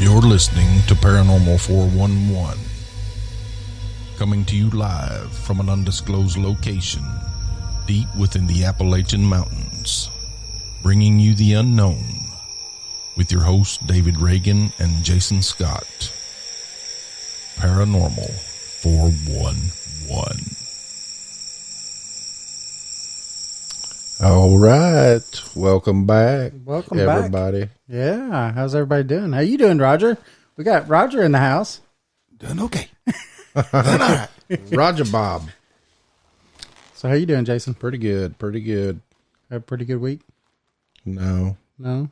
You're listening to Paranormal 411, coming to you live from an undisclosed location deep within the Appalachian Mountains, bringing you the unknown with your hosts David Reagan and Jason Scott. Paranormal 411. All right, welcome back. Welcome everybody. back. Yeah, how's everybody doing? How you doing, Roger? We got Roger in the house. Doing okay. Doing all right. Roger Bob. So how you doing, Jason? Pretty good, pretty good. Have a pretty good week? No. No?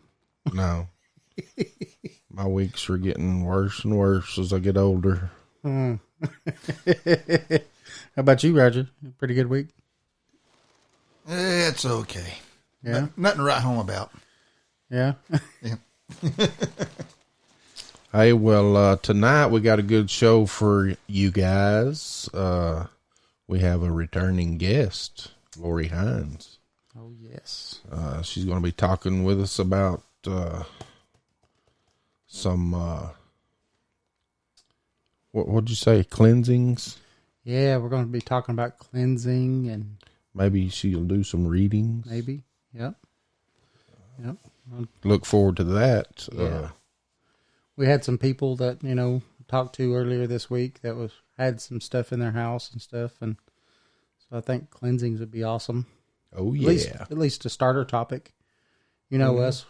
My weeks are getting worse and worse as I get older. How about you, Roger? A pretty good week? It's okay. Yeah? Nothing to write home about. Yeah? Yeah. Hey, well, tonight we got a good show for you guys. We have a returning guest, Lori Hines. Oh, yes. She's going to be talking with us about some, what'd you say, cleansings? Yeah, we're going to be talking about cleansing and... Maybe she'll do some readings. Maybe. Yep. Look forward to that. Yeah. We had some people that, talked to earlier this week that had some stuff in their house and stuff. And so I think cleansings would be awesome. Oh, yeah. At least a starter topic. Us,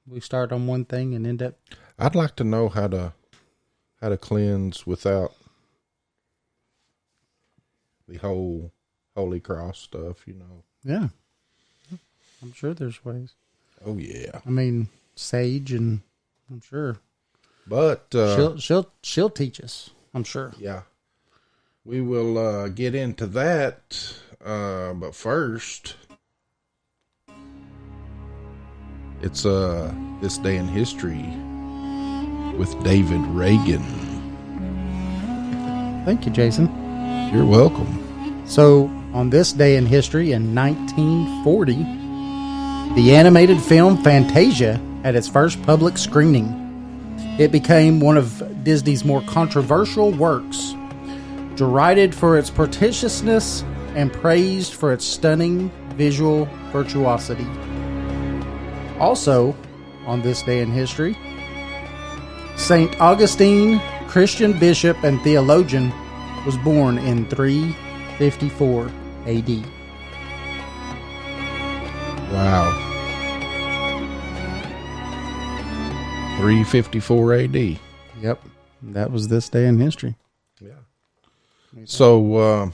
we start on one thing and end up. I'd like to know how to cleanse without the whole Holy Cross stuff, Yeah. I'm sure there's ways. Oh, yeah. I mean, sage, and I'm sure. But she'll teach us, I'm sure. Yeah. We will get into that. But first, it's This Day in History with David Reagan. Thank you, Jason. You're welcome. So, on this day in history in 1940, the animated film Fantasia had its first public screening. It became one of Disney's more controversial works, derided for its pretentiousness and praised for its stunning visual virtuosity. Also, on this day in history, St. Augustine, Christian bishop and theologian, was born in 354 AD. Wow. 354 AD. Yep. That was this day in history. Yeah. So,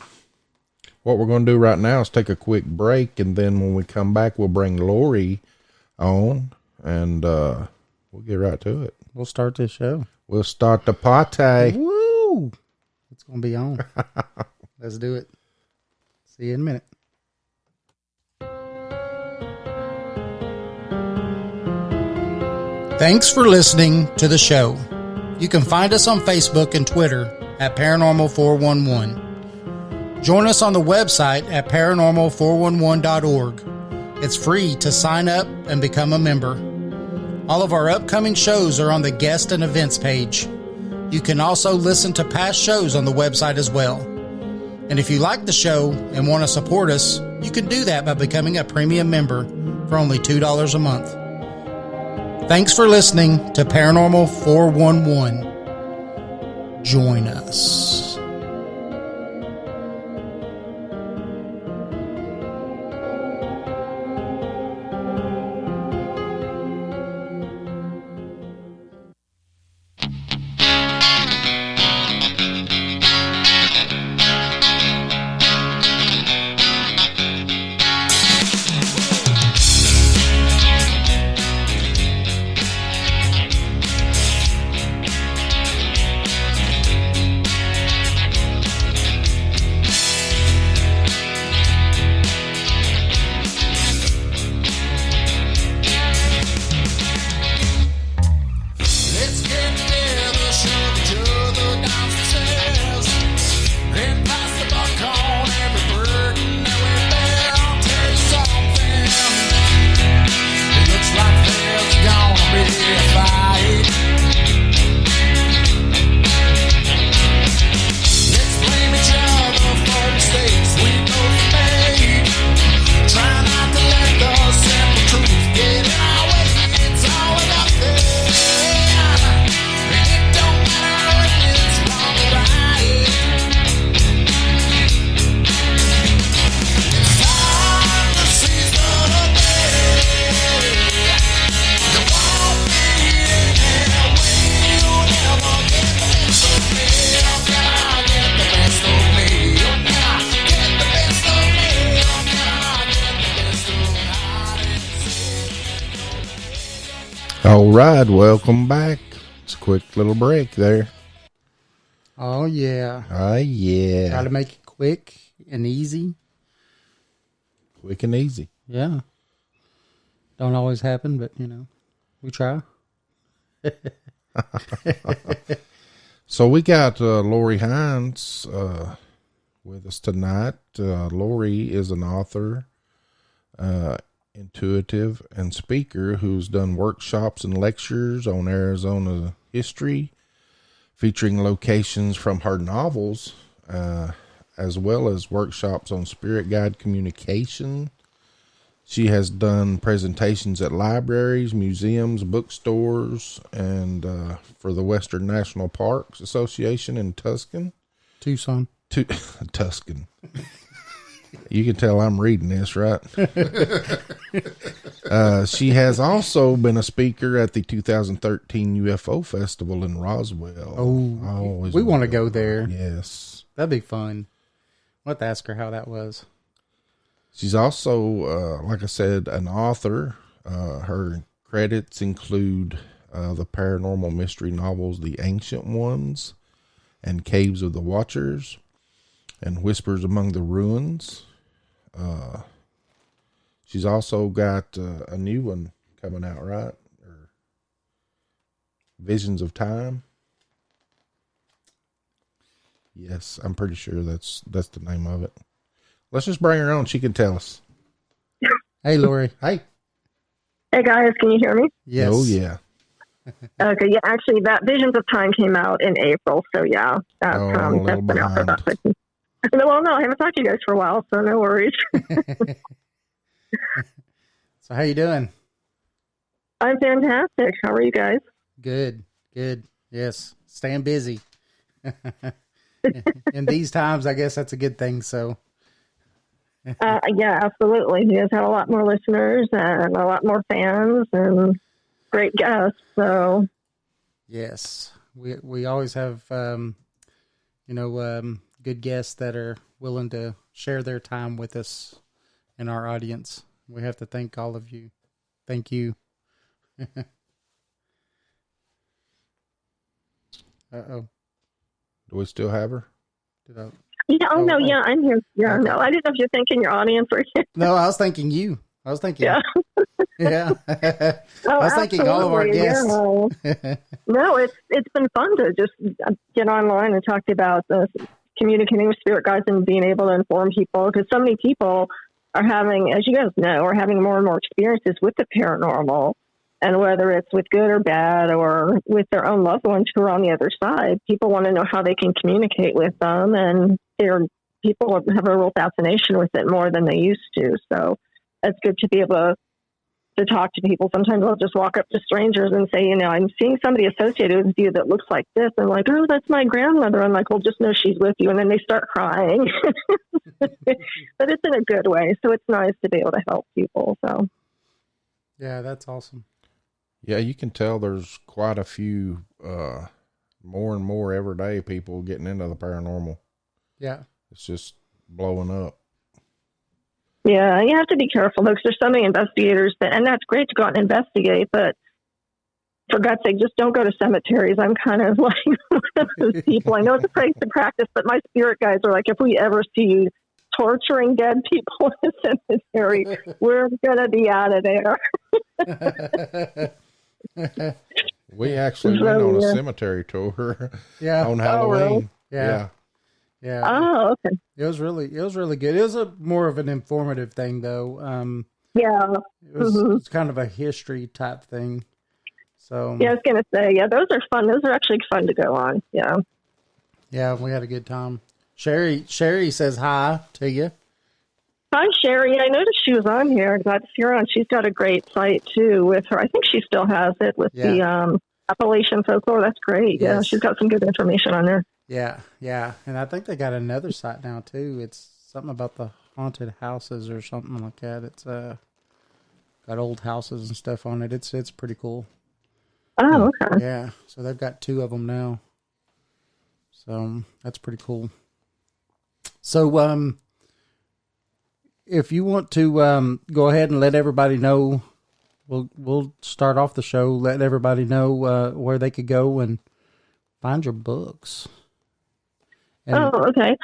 what we're going to do right now is take a quick break, and then when we come back, we'll bring Lori on, and we'll get right to it. We'll start this show. We'll start the party. Woo! It's going to be on. Let's do it. See you in a minute. Thanks for listening to the show. You can find us on Facebook and Twitter at Paranormal 411. Join us on the website at paranormal411.org. It's free to sign up and become a member. All of our upcoming shows are on the guest and events page. You can also listen to past shows on the website as well. And if you like the show and want to support us, you can do that by becoming a premium member for only $2 a month. Thanks for listening to Paranormal 411. Join us. right, welcome back. It's a quick little break there. Oh, yeah. Yeah. Got to make it quick and easy. Quick and easy. Yeah. Don't always happen, but, we try. So we got Lori Hines with us tonight. Lori is an author, intuitive, and speaker who's done workshops and lectures on Arizona history, featuring locations from her novels, as well as workshops on spirit guide communication. She has done presentations at libraries, museums, bookstores, and for the Western National Parks Association in Tucson. Tucson. Tucson. You can tell I'm reading this, right? She has also been a speaker at the 2013 UFO Festival in Roswell. Oh, we want to go there. Yes. That'd be fun. I'll have to ask her how that was. She's also, like I said, an author. Her credits include the paranormal mystery novels, The Ancient Ones, and Caves of the Watchers, and Whispers Among the Ruins. She's also got a new one coming out, right? Or Visions of Time. Yes, I'm pretty sure that's the name of it. Let's just bring her on. She can tell us. Hey, Lori. Hey. Hey, guys. Can you hear me? Yes. Oh, yeah. Okay. Yeah, actually, that Visions of Time came out in April. So, yeah. That's, I'm a little been out for behind. about 6 Well, no, I haven't talked to you guys for a while, so no worries. So how you doing? I'm fantastic. How are you guys? Good. Yes. Staying busy. In these times, I guess that's a good thing. So. Yeah, absolutely. You guys have a lot more listeners and a lot more fans and great guests. So, yes, we always have, good guests that are willing to share their time with us and our audience. We have to thank all of you. Thank you. Uh-oh. Do we still have her? yeah. Oh, no. Yeah, I'm here. Yeah, okay. No, I didn't know if you're thinking your audience or. No, I was thanking you. I was thinking. Yeah. Yeah. I was thanking all of our guests. Yeah. No, it's been fun to just get online and talk about communicating with spirit guides and being able to inform people, because so many people are having, as you guys know, are having more and more experiences with the paranormal. And whether it's with good or bad or with their own loved ones who are on the other side, people want to know how they can communicate with them. And people have a real fascination with it more than they used to. So it's good to be able to talk to people. Sometimes I'll just walk up to strangers and say, I'm seeing somebody associated with you that looks like this. And like, oh, that's my grandmother. I'm like, well, just know she's with you. And then they start crying. But it's in a good way. So it's nice to be able to help people. So. Yeah, that's awesome. Yeah, you can tell there's quite a few more and more everyday people getting into the paranormal. Yeah. It's just blowing up. Yeah, you have to be careful, though, because there's so many investigators, and that's great to go out and investigate, but for God's sake, just don't go to cemeteries. I'm kind of like one of those people. I know it's a place to practice, but my spirit guides are like, if we ever see you torturing dead people in a cemetery, we're going to be out of there. We actually went on a cemetery tour on Halloween. Oh, really? Yeah. Oh, okay. It was really good. It was more of an informative thing, though. Yeah. It was kind of a history type thing. So yeah, I was going to say, those are fun. Those are actually fun to go on. Yeah. Yeah, we had a good time. Sherry says hi to you. Hi, Sherry. I noticed she was on here. Glad to see her on. She's got a great site, too, with her. I think she still has it with the Appalachian folklore. That's great. Yes. Yeah, she's got some good information on there. Yeah. And I think they got another site now, too. It's something about the haunted houses or something like that. It's got old houses and stuff on it. It's pretty cool. Oh, okay. Yeah, so they've got 2 of them now. So that's pretty cool. So, if you want to go ahead and let everybody know we'll start off the show, let everybody know where they could go and find your books. And okay.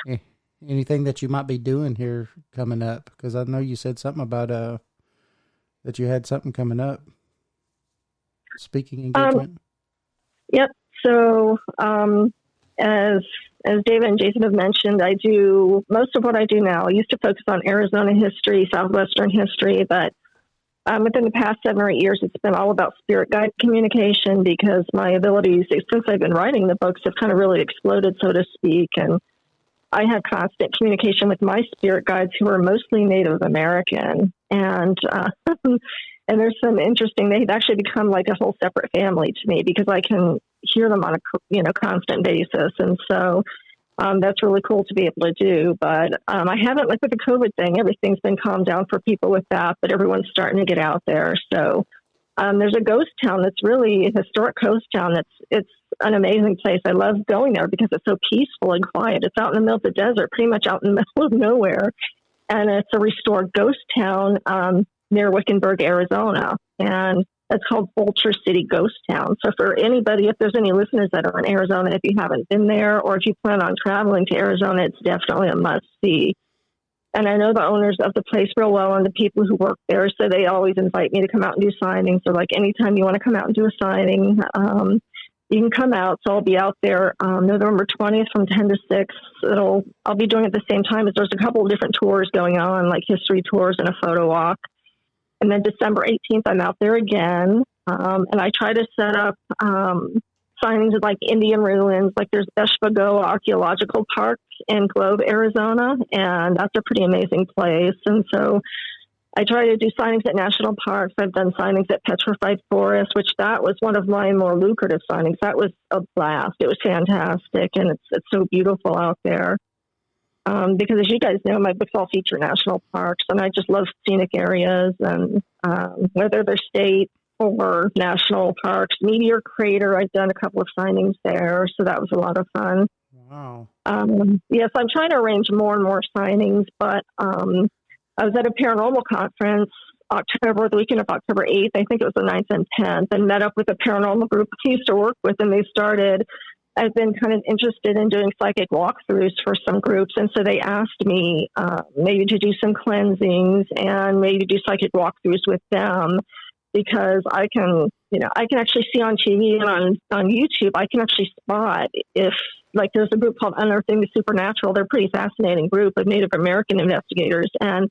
Anything that you might be doing here coming up, because I know you said something about that you had something coming up. Speaking engagement. Yep. So as David and Jason have mentioned, I do most of what I do now. I used to focus on Arizona history, Southwestern history, but within the past 7 or 8 years, it's been all about spirit guide communication, because my abilities, since I've been writing the books, have kind of really exploded, so to speak. And I have constant communication with my spirit guides, who are mostly Native American. And and there's some interesting, they've actually become like a whole separate family to me, because I can hear them on a constant basis. And so that's really cool to be able to do. But I haven't, like with the COVID thing, everything's been calmed down for people with that, but everyone's starting to get out there. So there's a ghost town that's really a historic ghost town. It's an amazing place. I love going there because it's so peaceful and quiet. It's out in the middle of the desert, pretty much out in the middle of nowhere. And it's a restored ghost town near Wickenburg, Arizona. And it's called Vulture City Ghost Town. So for anybody, if there's any listeners that are in Arizona, if you haven't been there, or if you plan on traveling to Arizona, it's definitely a must see. And I know the owners of the place real well and the people who work there. So they always invite me to come out and do signings. So like anytime you want to come out and do a signing, you can come out. So I'll be out there November 20th from 10 to 6. I'll be doing it at the same time as there's a couple of different tours going on, like history tours and a photo walk. And then December 18th, I'm out there again. And I try to set up signings of like Indian ruins. Like there's Eshbagoa Archaeological Park in Globe, Arizona. And that's a pretty amazing place. And so I try to do signings at national parks. I've done signings at Petrified Forest, which that was one of my more lucrative signings. That was a blast. It was fantastic. And it's so beautiful out there. Because as you guys know, my books all feature national parks, and I just love scenic areas, and whether they're state or national parks. Meteor Crater, I've done a couple of signings there, so that was a lot of fun. Wow. Yes, I'm trying to arrange more and more signings, but I was at a paranormal conference the weekend of October 8th, I think it was the 9th and 10th, and met up with a paranormal group I used to work with, and I've been kind of interested in doing psychic walkthroughs for some groups. And so they asked me maybe to do some cleansings and maybe do psychic walkthroughs with them, because I can actually see on TV and on YouTube, I can actually spot if, like, there's a group called Unearthing the Supernatural. They're a pretty fascinating group of Native American investigators. And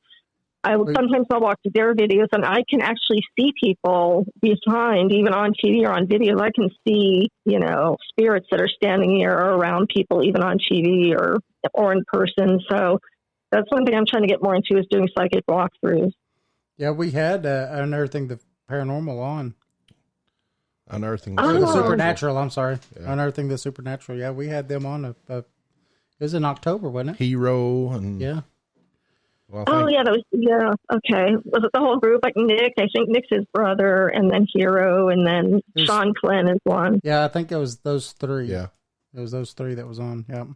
sometimes I'll watch their videos and I can actually see people behind, even on TV or on videos. I can see, spirits that are standing near or around people, even on TV or in person. So that's one thing I'm trying to get more into, is doing psychic walkthroughs. Yeah, we had Unearthing the Paranormal on. Unearthing the Supernatural. I'm sorry. Yeah. Unearthing the Supernatural. Yeah, we had them on. It was in October, wasn't it? Hero and yeah. Well, okay. Was it the whole group? Like Nick? I think Nick's his brother, and then Hero, and then Sean Flynn is one. Yeah, I think it was those three. Yeah, it was those three that was on. Yep.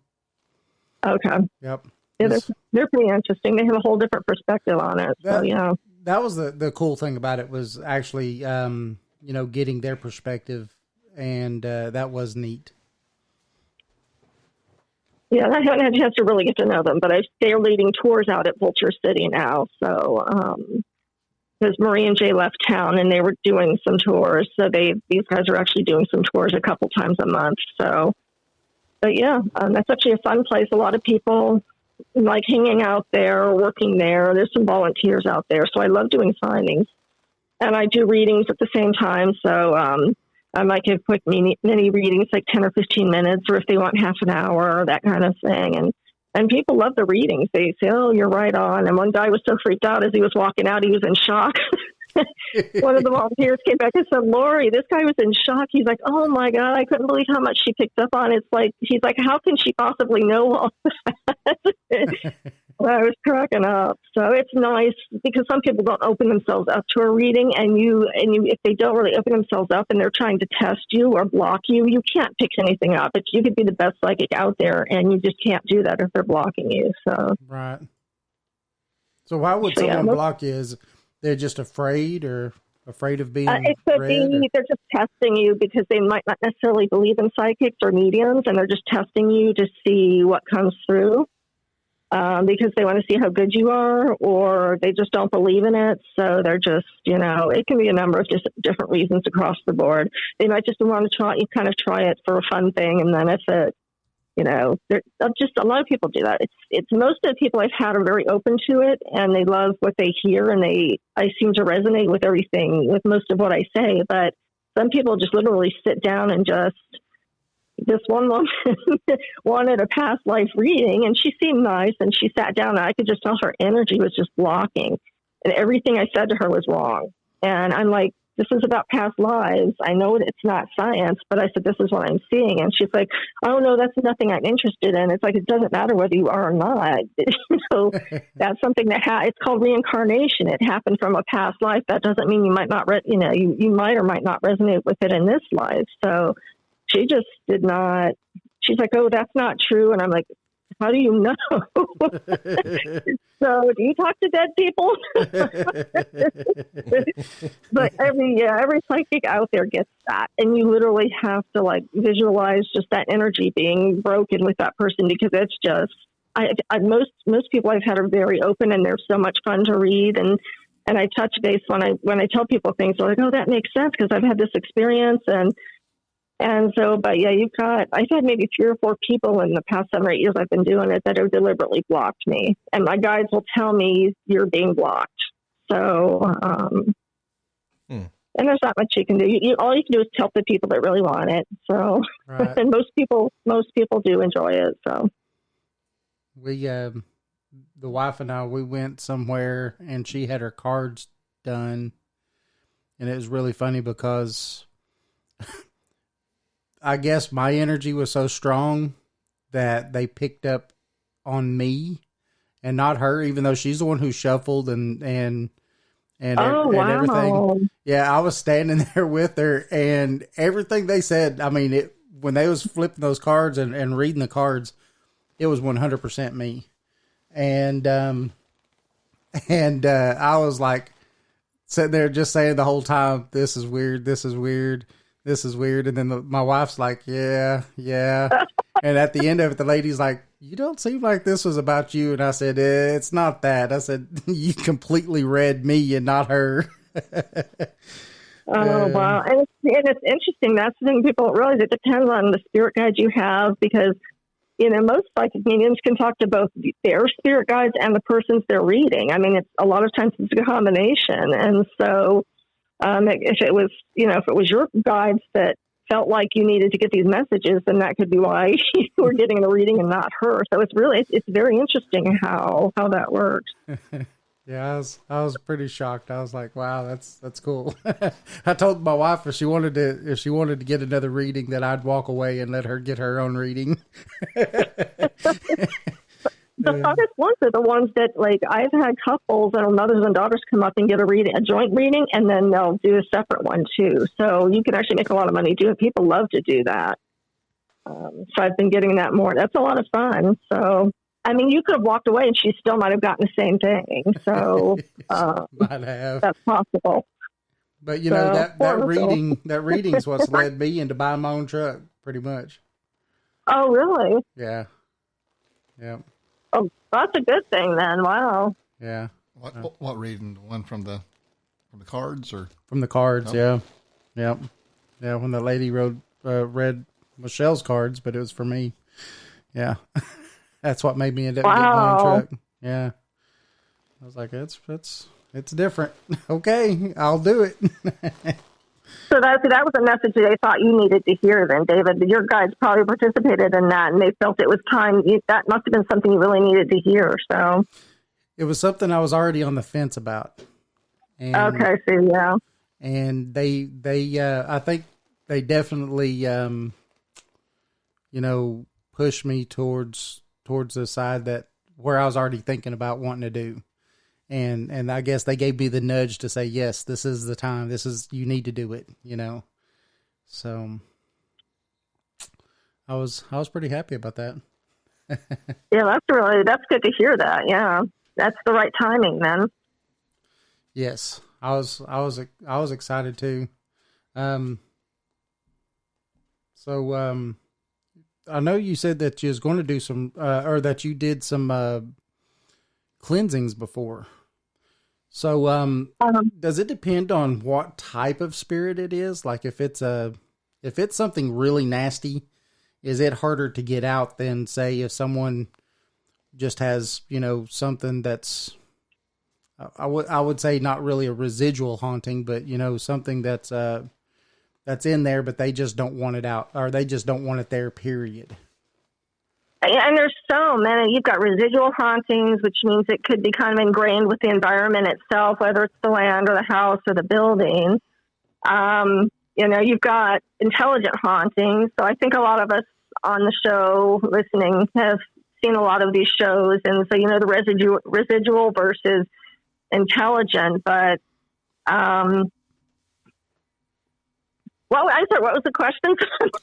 Okay. Yep. Yeah, they're pretty interesting. They have a whole different perspective on it. That was the cool thing about it, was actually getting their perspective, and that was neat. Yeah, I haven't had a chance to really get to know them, but they're leading tours out at Vulture City now. So, because Marie and Jay left town and they were doing some tours, so these guys are actually doing some tours a couple times a month. So, but yeah, that's actually a fun place. A lot of people like hanging out there, working there. There's some volunteers out there, so I love doing signings, and I do readings at the same time. So, I might give quick mini readings, like 10 or 15 minutes, or if they want half an hour, that kind of thing. And people love the readings. They say, "Oh, you're right on." And one guy was so freaked out as he was walking out, he was in shock. One of the volunteers came back and said, "Lori, this guy was in shock." He's like, "Oh my God, I couldn't believe how much she picked up on." He's like, "How can she possibly know all that?" I was cracking up. So it's nice, because some people don't open themselves up to a reading, and you, if they don't really open themselves up and they're trying to test you or block you, you can't pick anything up. You could be the best psychic out there, and you just can't do that if they're blocking you. So right. So why would someone block you? Is they're just afraid, or? Afraid of being It could read? be they're just testing you because they might not necessarily believe in psychics or mediums, and they're just testing you to see what comes through because they want to see how good you are, or they just don't believe in it. So they're just, it can be a number of just different reasons across the board. They might just want to try it for a fun thing, and then if it, just a lot of people do that. It's most of the people I've had are very open to it, and they love what they hear, and I seem to resonate with everything, with most of what I say. But some people just literally sit down and just. This one woman wanted a past life reading, and she seemed nice, and she sat down, and I could just tell her energy was just blocking, and everything I said to her was wrong. And I'm like, this is about past lives. I know it's not science, but I said, this is what I'm seeing. And she's like, oh, no, that's nothing I'm interested in. It's like, it doesn't matter whether you are or not. That's something that it's called reincarnation. It happened from a past life. That doesn't mean you might not, you might or might not resonate with it in this life. So she just did not. She's like, oh, that's not true. And I'm like, how do you know? So do you talk to dead people? But every psychic out there gets that. And you literally have to visualize just that energy being broken with that person, because it's just, most people I've had are very open, and they're so much fun to read. And I touch base when I tell people things, they're like, oh, that makes sense because I've had this experience. And so, but yeah, I've had maybe 3 or 4 people in the past 7 or 8 years I've been doing it that have deliberately blocked me. And my guides will tell me you're being blocked. So, and there's not much you can do. All you can do is help the people that really want it. So, right. And most people do enjoy it. So we, the wife and I, we went somewhere and she had her cards done, and it was really funny because I guess my energy was so strong that they picked up on me and not her, even though she's the one who shuffled and everything. Yeah, I was standing there with her, and everything they said, I mean, when they was flipping those cards and reading the cards, it was 100% me. And I was like sitting there just saying the whole time, this is weird, this is weird. This is weird. And then my wife's like, yeah. And at the end of it, the lady's like, you don't seem like this was about you. And I said, it's not that. I said, you completely read me and not her. Oh, wow. And it's interesting. That's the thing people don't realize. It depends on the spirit guide you have, because, most psychic mediums can talk to both their spirit guides and the persons they're reading. I mean, it's a lot of times it's a combination. And so, if it was your guides that felt like you needed to get these messages, then that could be why you were getting the reading and not her. So it's very interesting how that works. Yeah, I was pretty shocked. I was like, wow, that's cool. I told my wife if she wanted to get another reading, that I'd walk away and let her get her own reading. The funnest ones are the ones that, I've had couples and mothers and daughters come up and get a joint reading, and then they'll do a separate one too. So you can actually make a lot of money doing it. People love to do that. So I've been getting that more. That's a lot of fun. So, I mean, you could have walked away and she still might have gotten the same thing. So might have. That's possible. But that reading's what's led me into buying my own truck, pretty much. Oh, really? Yeah. Yeah. Oh, that's a good thing then. Wow. Yeah. What reading? The one from the cards, or from the cards? Oh. Yeah. When the lady read Michelle's cards, but it was for me. Yeah. That's what made me end up getting my own truck. Yeah. I was like, it's different. Okay, I'll do it. So that was a message they thought you needed to hear then, David. Your guides probably participated in that, and they felt it was time. That must have been something you really needed to hear. So it was something I was already on the fence about. And, okay, so yeah. And they I think they definitely, pushed me towards the side that where I was already thinking about wanting to do. And I guess they gave me the nudge to say, yes, this is the time. You need to do it, So I was pretty happy about that. Yeah, that's good to hear that. Yeah. That's the right timing then. Yes. I was excited too. I know you said that you was going to do some, or that you did some cleansings before. So, does it depend on what type of spirit it is? Like if it's something really nasty, is it harder to get out than say if someone just has, something that's, I would say not really a residual haunting, but something that's in there, but they just don't want it out, or they just don't want it there, period. And there's so many. You've got residual hauntings, which means it could be kind of ingrained with the environment itself, whether it's the land or the house or the building. You've got intelligent hauntings. So I think a lot of us on the show listening have seen a lot of these shows. And so, the residual versus intelligent. But, well, I'm sorry, what was the question?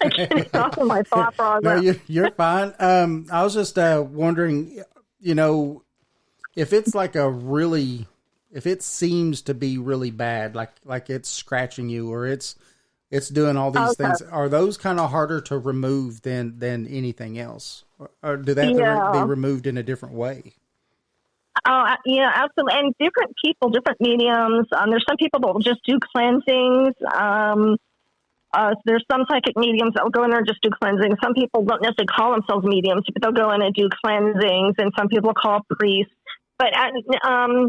I can't off of my thought process. No, you're fine. I was just wondering, if it's like if it seems to be really bad, like it's scratching you or it's doing all these things, are those kind of harder to remove than anything else? Or do they have to be removed in a different way? Oh, yeah, absolutely. And different people, different mediums. There's some people that will just do cleansings. There's some psychic mediums that will go in there and just do cleansing. Some people don't necessarily call themselves mediums, but they'll go in and do cleansings, and some people call priests. But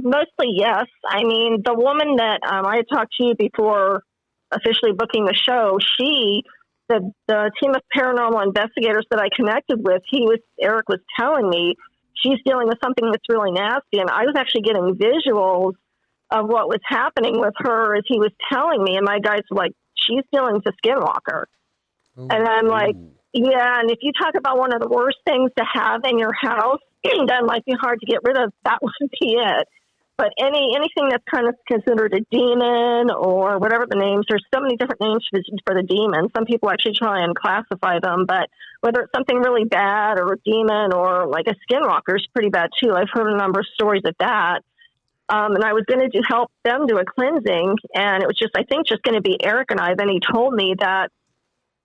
mostly, yes. I mean, the woman that I had talked to before officially booking the show, the team of paranormal investigators that I connected with, Eric was telling me she's dealing with something that's really nasty, and I was actually getting visuals of what was happening with her as he was telling me, and my guys were like, she's dealing with a skinwalker. Ooh. And I'm like, yeah, and if you talk about one of the worst things to have in your house that might be hard to get rid of, that would be it. But anything that's kind of considered a demon or whatever the names, there's so many different names for the demons. Some people actually try and classify them, but whether it's something really bad or a demon or like a skinwalker is pretty bad too. I've heard a number of stories of that. And I was going to help them do a cleansing, and it was just going to be Eric and I. Then he told me that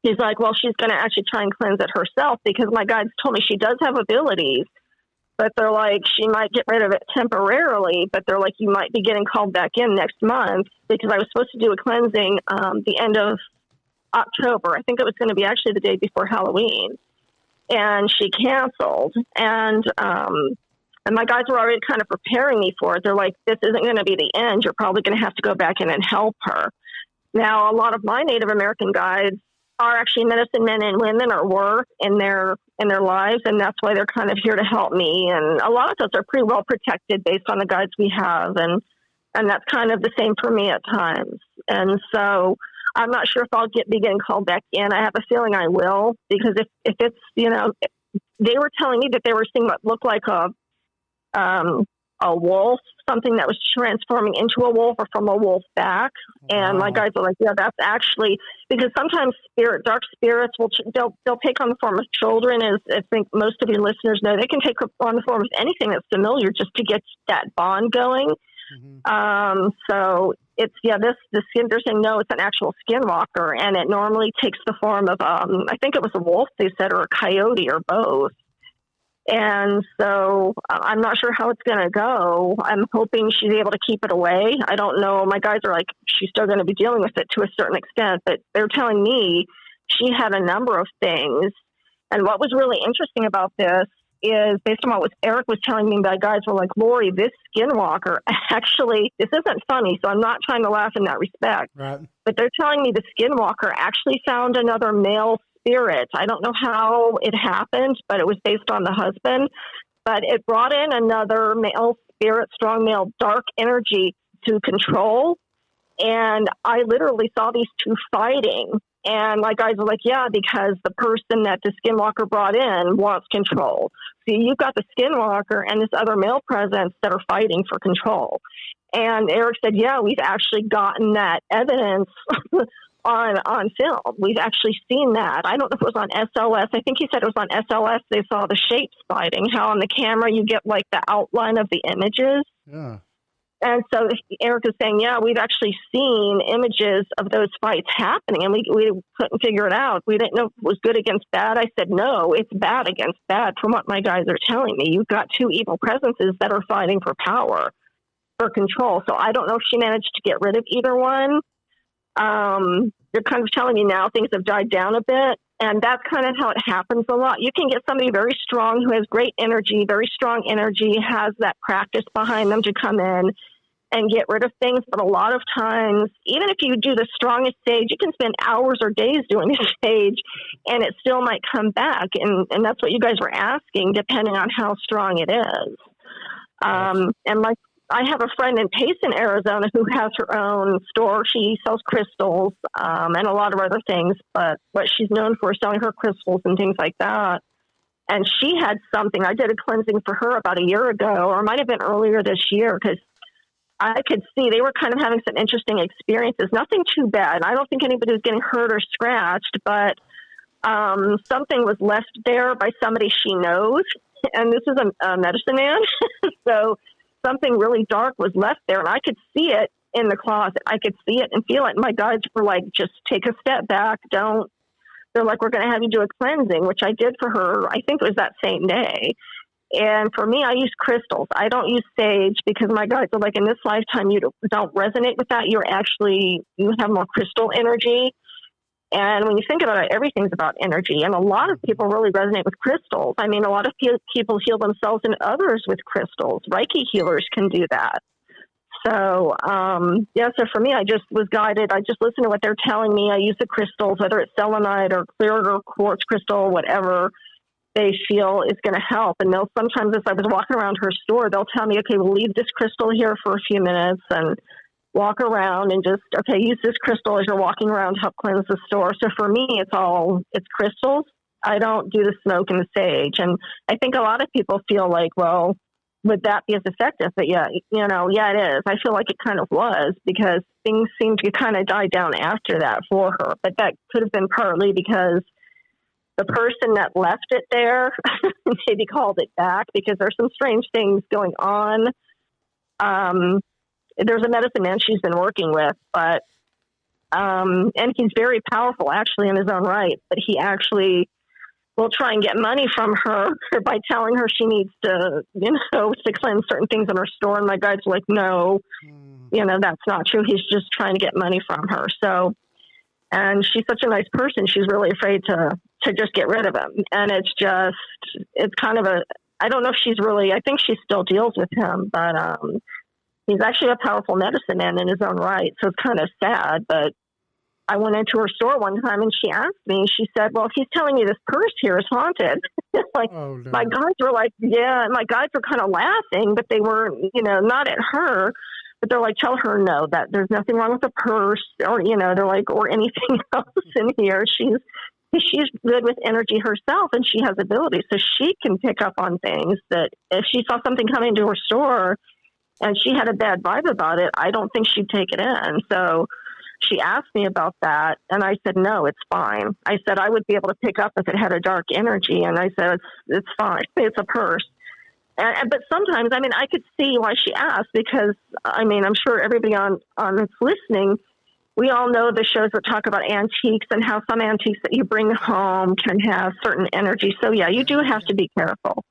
he's like, well, she's going to actually try and cleanse it herself, because my guides told me she does have abilities, but they're like, she might get rid of it temporarily, but they're like, you might be getting called back in next month, because I was supposed to do a cleansing the end of October. I think it was going to be actually the day before Halloween, and she canceled. And my guys were already kind of preparing me for it. They're like, this isn't going to be the end. You're probably going to have to go back in and help her. Now, a lot of my Native American guides are actually medicine men and women, or were in their lives, and that's why they're kind of here to help me. And a lot of us are pretty well protected based on the guides we have, and that's kind of the same for me at times. And so I'm not sure if I'll be getting called back in. I have a feeling I will, because if it's, they were telling me that they were seeing what looked like a wolf, something that was transforming into a wolf or from a wolf back. And my guys are like, yeah, that's actually, because sometimes dark spirits they'll take on the form of children, as I think most of your listeners know. They can take on the form of anything that's familiar just to get that bond going. Mm-hmm. So it's, the skin, they're saying, no, it's an actual skinwalker, and it normally takes the form of, I think it was a wolf, they said, or a coyote, or both. And so I'm not sure how it's going to go. I'm hoping she's able to keep it away. I don't know. My guys are like, she's still going to be dealing with it to a certain extent, but they're telling me she had a number of things. And what was really interesting about this is, based on what Eric was telling me, my guys were like, Lori, this skinwalker actually, this isn't funny, so I'm not trying to laugh in that respect. Right. But they're telling me the skinwalker actually found another male spirit. I don't know how it happened, but it was based on the husband. But it brought in another male spirit, strong male, dark energy to control. And I literally saw these two fighting. And my guys were like, yeah, because the person that the skinwalker brought in wants control. So you've got the skinwalker and this other male presence that are fighting for control. And Eric said, yeah, we've actually gotten that evidence on film. We've actually seen that. I don't know if it was on SLS. I think he said it was on SLS. They saw the shapes fighting, how on the camera you get like the outline of the images. Yeah. And so Eric is saying, yeah, we've actually seen images of those fights happening, and we couldn't figure it out. We didn't know if it was good against bad. I said, no, it's bad against bad from what my guys are telling me. You've got two evil presences that are fighting for power, for control. So I don't know if she managed to get rid of either one. They're kind of telling me now things have died down a bit, and that's kind of how it happens a lot. You can get somebody very strong who has great energy, very strong energy, has that practice behind them to come in and get rid of things. But a lot of times, even if you do the strongest sage, you can spend hours or days doing a sage and it still might come back. And that's what you guys were asking, depending on how strong it is. And like, I have a friend in Payson, Arizona, who has her own store. She sells crystals and a lot of other things, but what she's known for is selling her crystals and things like that. And she had something. I did a cleansing for her about a year ago, or it might have been earlier this year, because I could see they were kind of having some interesting experiences. Nothing too bad. I don't think anybody was getting hurt or scratched, but something was left there by somebody she knows. And this is a medicine man. So something really dark was left there, and I could see it in the closet. I could see it and feel it. And my guides were like, just take a step back. Don't. They're like, we're going to have you do a cleansing, which I did for her. I think it was that same day. And for me, I use crystals. I don't use sage, because my guides are like, in this lifetime, you don't resonate with that. You have more crystal energy. And when you think about it, everything's about energy. And a lot of people really resonate with crystals. I mean, a lot of people heal themselves and others with crystals. Reiki healers can do that. So, so for me, I just was guided. I just listen to what they're telling me. I use the crystals, whether it's selenite or clear or quartz crystal, whatever they feel is going to help. And they'll sometimes, if I was walking around her store, they'll tell me, okay, we'll leave this crystal here for a few minutes and walk around and just, okay, use this crystal as you're walking around to help cleanse the store. So for me, it's crystals. I don't do the smoke and the sage. And I think a lot of people feel like, well, would that be as effective? But yeah, it is. I feel like it kind of was, because things seemed to kind of die down after that for her. But that could have been partly because the person that left it there maybe called it back, because there's some strange things going on. There's a medicine man she's been working with, but and he's very powerful actually in his own right, but he actually will try and get money from her by telling her she needs to, to cleanse certain things in her store. And my guides are like, no, that's not true. He's just trying to get money from her. So, and she's such a nice person. She's really afraid to just get rid of him. And it's kind of I don't know if I think she still deals with him, but, he's actually a powerful medicine man in his own right. So it's kind of sad, but I went into her store one time and she asked me, she said, well, he's telling me this purse here is haunted. My guides were like, yeah. And my guides were kind of laughing, but they were, not at her, but they're like, tell her no, that there's nothing wrong with the purse, or, they're like, or anything else in here. She's good with energy herself, and she has ability. So she can pick up on things that if she saw something coming to her store and she had a bad vibe about it, I don't think she'd take it in. So she asked me about that, and I said, no, it's fine. I said I would be able to pick up if it had a dark energy, and I said, it's fine. It's a purse. But sometimes, I could see why she asked, because, I'm sure everybody on that's listening, we all know the shows that talk about antiques and how some antiques that you bring home can have certain energy. So, yeah, you do have to be careful.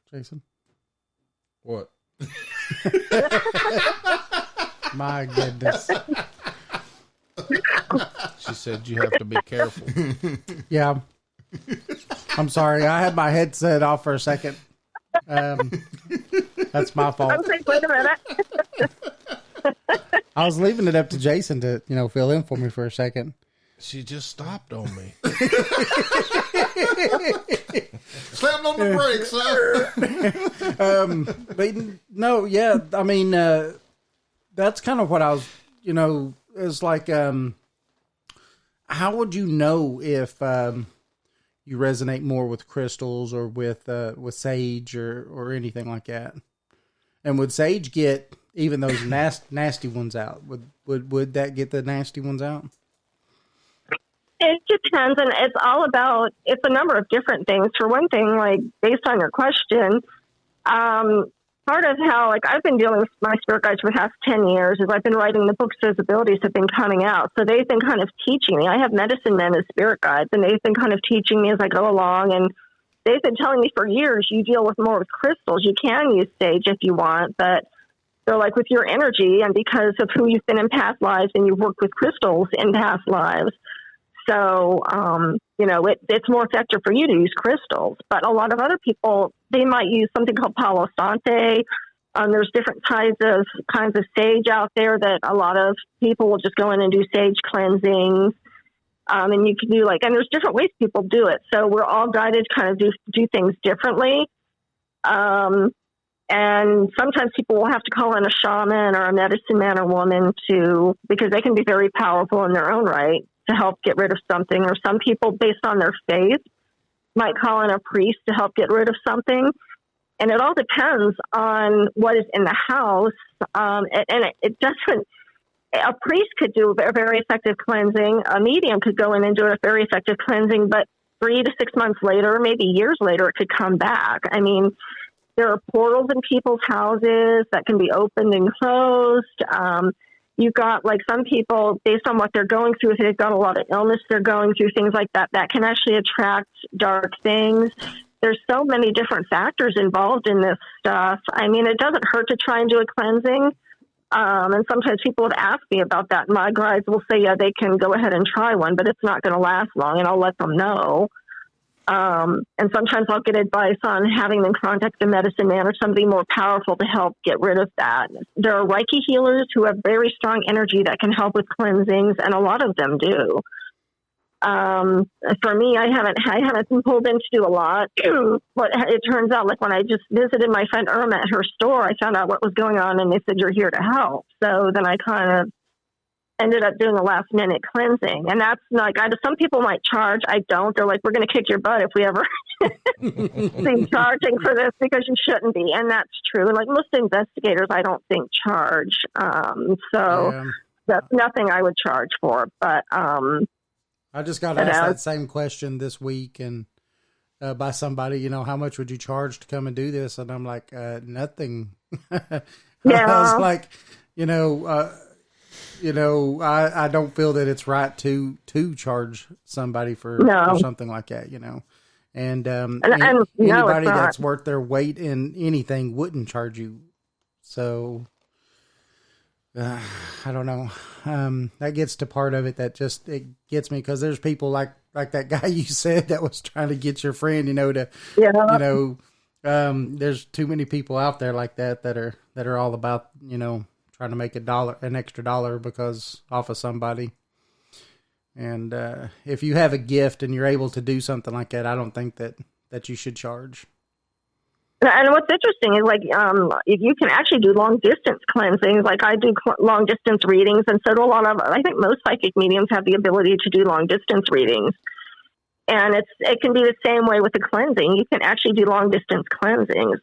Jason? What? My goodness. She said you have to be careful. Yeah. I'm sorry. I had my headset off for a second. That's my fault. I was like, wait a minute. I was leaving it up to Jason to, fill in for me for a second. She just stopped on me. Slammed on the brakes, huh? But no, yeah, that's kind of what I was, it's like, how would you know if you resonate more with crystals or with sage or anything like that? And would sage get even those nasty ones out? Would that get the nasty ones out? It depends, and it's a number of different things. For one thing, like based on your question, part of how, like, I've been dealing with my spirit guides for the past 10 years is I've been writing the books, those abilities have been coming out. So they've been kind of teaching me. I have medicine men as spirit guides, and they've been kind of teaching me as I go along. And they've been telling me for years, you deal with more with crystals. You can use sage if you want, but they're like with your energy and because of who you've been in past lives and you've worked with crystals in past lives. So, it's more effective for you to use crystals, but a lot of other people, they might use something called Palo Santo. There's different kinds of sage out there that a lot of people will just go in and do sage cleansings. And you can do and there's different ways people do it. So we're all guided to kind of do things differently. And sometimes people will have to call in a shaman or a medicine man or woman because they can be very powerful in their own right to help get rid of something. Or some people, based on their faith, might call in a priest to help get rid of something. And it all depends on what is in the house. It doesn't, a priest could do a very effective cleansing. A medium could go in and do a very effective cleansing, but 3 to 6 months later, maybe years later, it could come back. I mean, there are portals in people's houses that can be opened and closed. You've got some people, based on what they're going through, if they've got a lot of illness they're going through, things like that, that can actually attract dark things. There's so many different factors involved in this stuff. I mean, it doesn't hurt to try and do a cleansing. And sometimes people have asked me about that. My guides will say, yeah, they can go ahead and try one, but it's not going to last long, and I'll let them know. And sometimes I'll get advice on having them contact a medicine man or somebody more powerful to help get rid of that. There are Reiki healers who have very strong energy that can help with cleansings, and a lot of them do. For me, I haven't been pulled in to do a lot. But it turns out, when I just visited my friend Irma at her store, I found out what was going on, and they said, you're here to help. So then I kind of ended up doing a last minute cleansing. And that's some people might charge. I don't. They're like, we're going to kick your butt if we ever see charging for this, because you shouldn't be. And that's true. Most investigators, I don't think charge. That's nothing I would charge for. But, I just got asked that same question this week and by somebody, how much would you charge to come and do this? And I'm like, nothing. Yeah. I was like, I don't feel that it's right to charge somebody for something like that, and anybody that's worth their weight in anything wouldn't charge you. So I don't know. That gets to part of it that just, it gets me, because there's people like that guy you said that was trying to get your friend, there's too many people out there like that are all about, trying to make an extra dollar because off of somebody. And if you have a gift and you're able to do something like that, I don't think that you should charge. And what's interesting is if you can actually do long distance cleansings, I do long distance readings, and so do a lot of, I think most psychic mediums have the ability to do long distance readings. And it can be the same way with the cleansing. You can actually do long distance cleansings.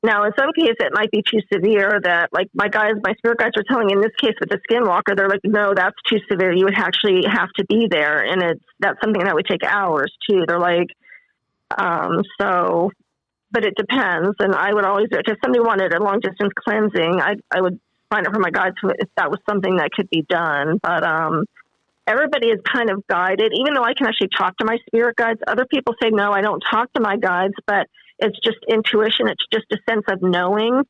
Now, in some cases, it might be too severe that, my spirit guides are telling me in this case with the skinwalker, they're like, no, that's too severe. You would actually have to be there. And that's something that would take hours too. They're like, but it depends. And I would always, if somebody wanted a long distance cleansing, I would find out from my guides if that was something that could be done. But, everybody is kind of guided, even though I can actually talk to my spirit guides. Other people say, no, I don't talk to my guides, but it's just intuition. It's just a sense of knowing.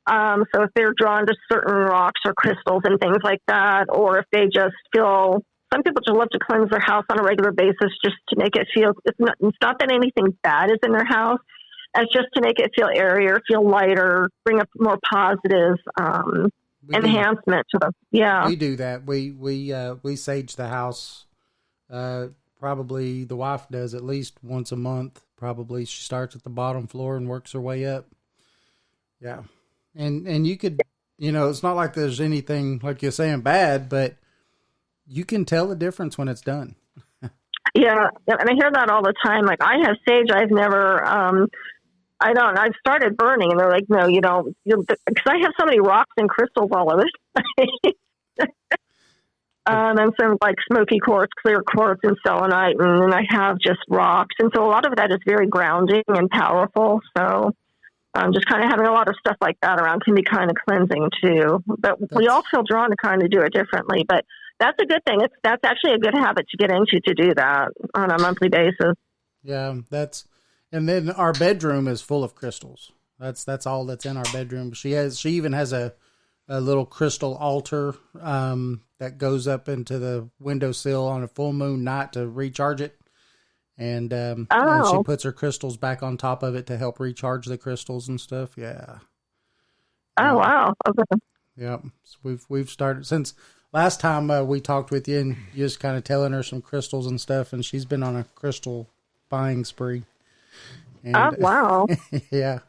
So if they're drawn to certain rocks or crystals and things like that, or if they just feel, some people just love to cleanse their house on a regular basis just to make it feel, it's not that anything bad is in their house. It's just to make it feel airier, feel lighter, bring up more positive enhancement to them. Yeah. We do that. We sage the house. Probably the wife does at least once a month. Probably she starts at the bottom floor and works her way up. Yeah. And you could, it's not like there's anything, like you're saying, bad, but you can tell the difference when it's done. Yeah. And I hear that all the time. I have sage. I've never, I've started burning, and they're like, no, you don't, because I have so many rocks and crystals all over. And some like smoky quartz, clear quartz, and selenite, and then I have just rocks. And so a lot of that is very grounding and powerful. So just kind of having a lot of stuff like that around can be kind of cleansing too. But we all feel drawn to kind of do it differently. But that's a good thing. That's actually a good habit to get into, to do that on a monthly basis. Yeah, and then our bedroom is full of crystals. That's all that's in our bedroom. She even has a little crystal altar that goes up into the windowsill on a full moon night to recharge it. And she puts her crystals back on top of it to help recharge the crystals and stuff. Yeah. Oh, wow. Okay. Yeah. So we've started since last time we talked with you, and you just kind of telling her some crystals and stuff, and she's been on a crystal buying spree. And, oh, wow. Yeah.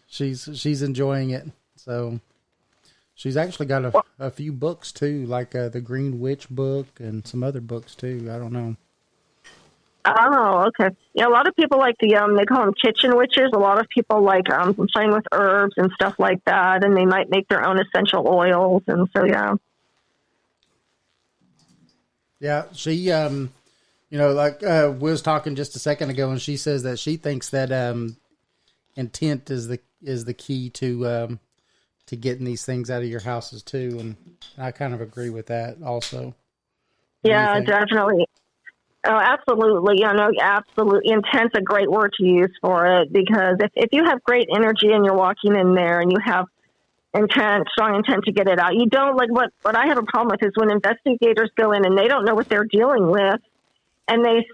She's enjoying it. So she's actually got a few books too, like the Green Witch book and some other books too. I don't know. Oh, okay. Yeah, a lot of people like they call them kitchen witches. A lot of people like playing with herbs and stuff like that, and they might make their own essential oils, and so yeah. Yeah, she like we was talking just a second ago, and she says that she thinks that intent is the key to getting these things out of your houses too, and I kind of agree with that also. Yeah, definitely. Oh, absolutely. Absolutely. Intent's a great word to use for it, because if you have great energy and you're walking in there and you have strong intent to get it out, you don't like what I have a problem with is when investigators go in and they don't know what they're dealing with. And they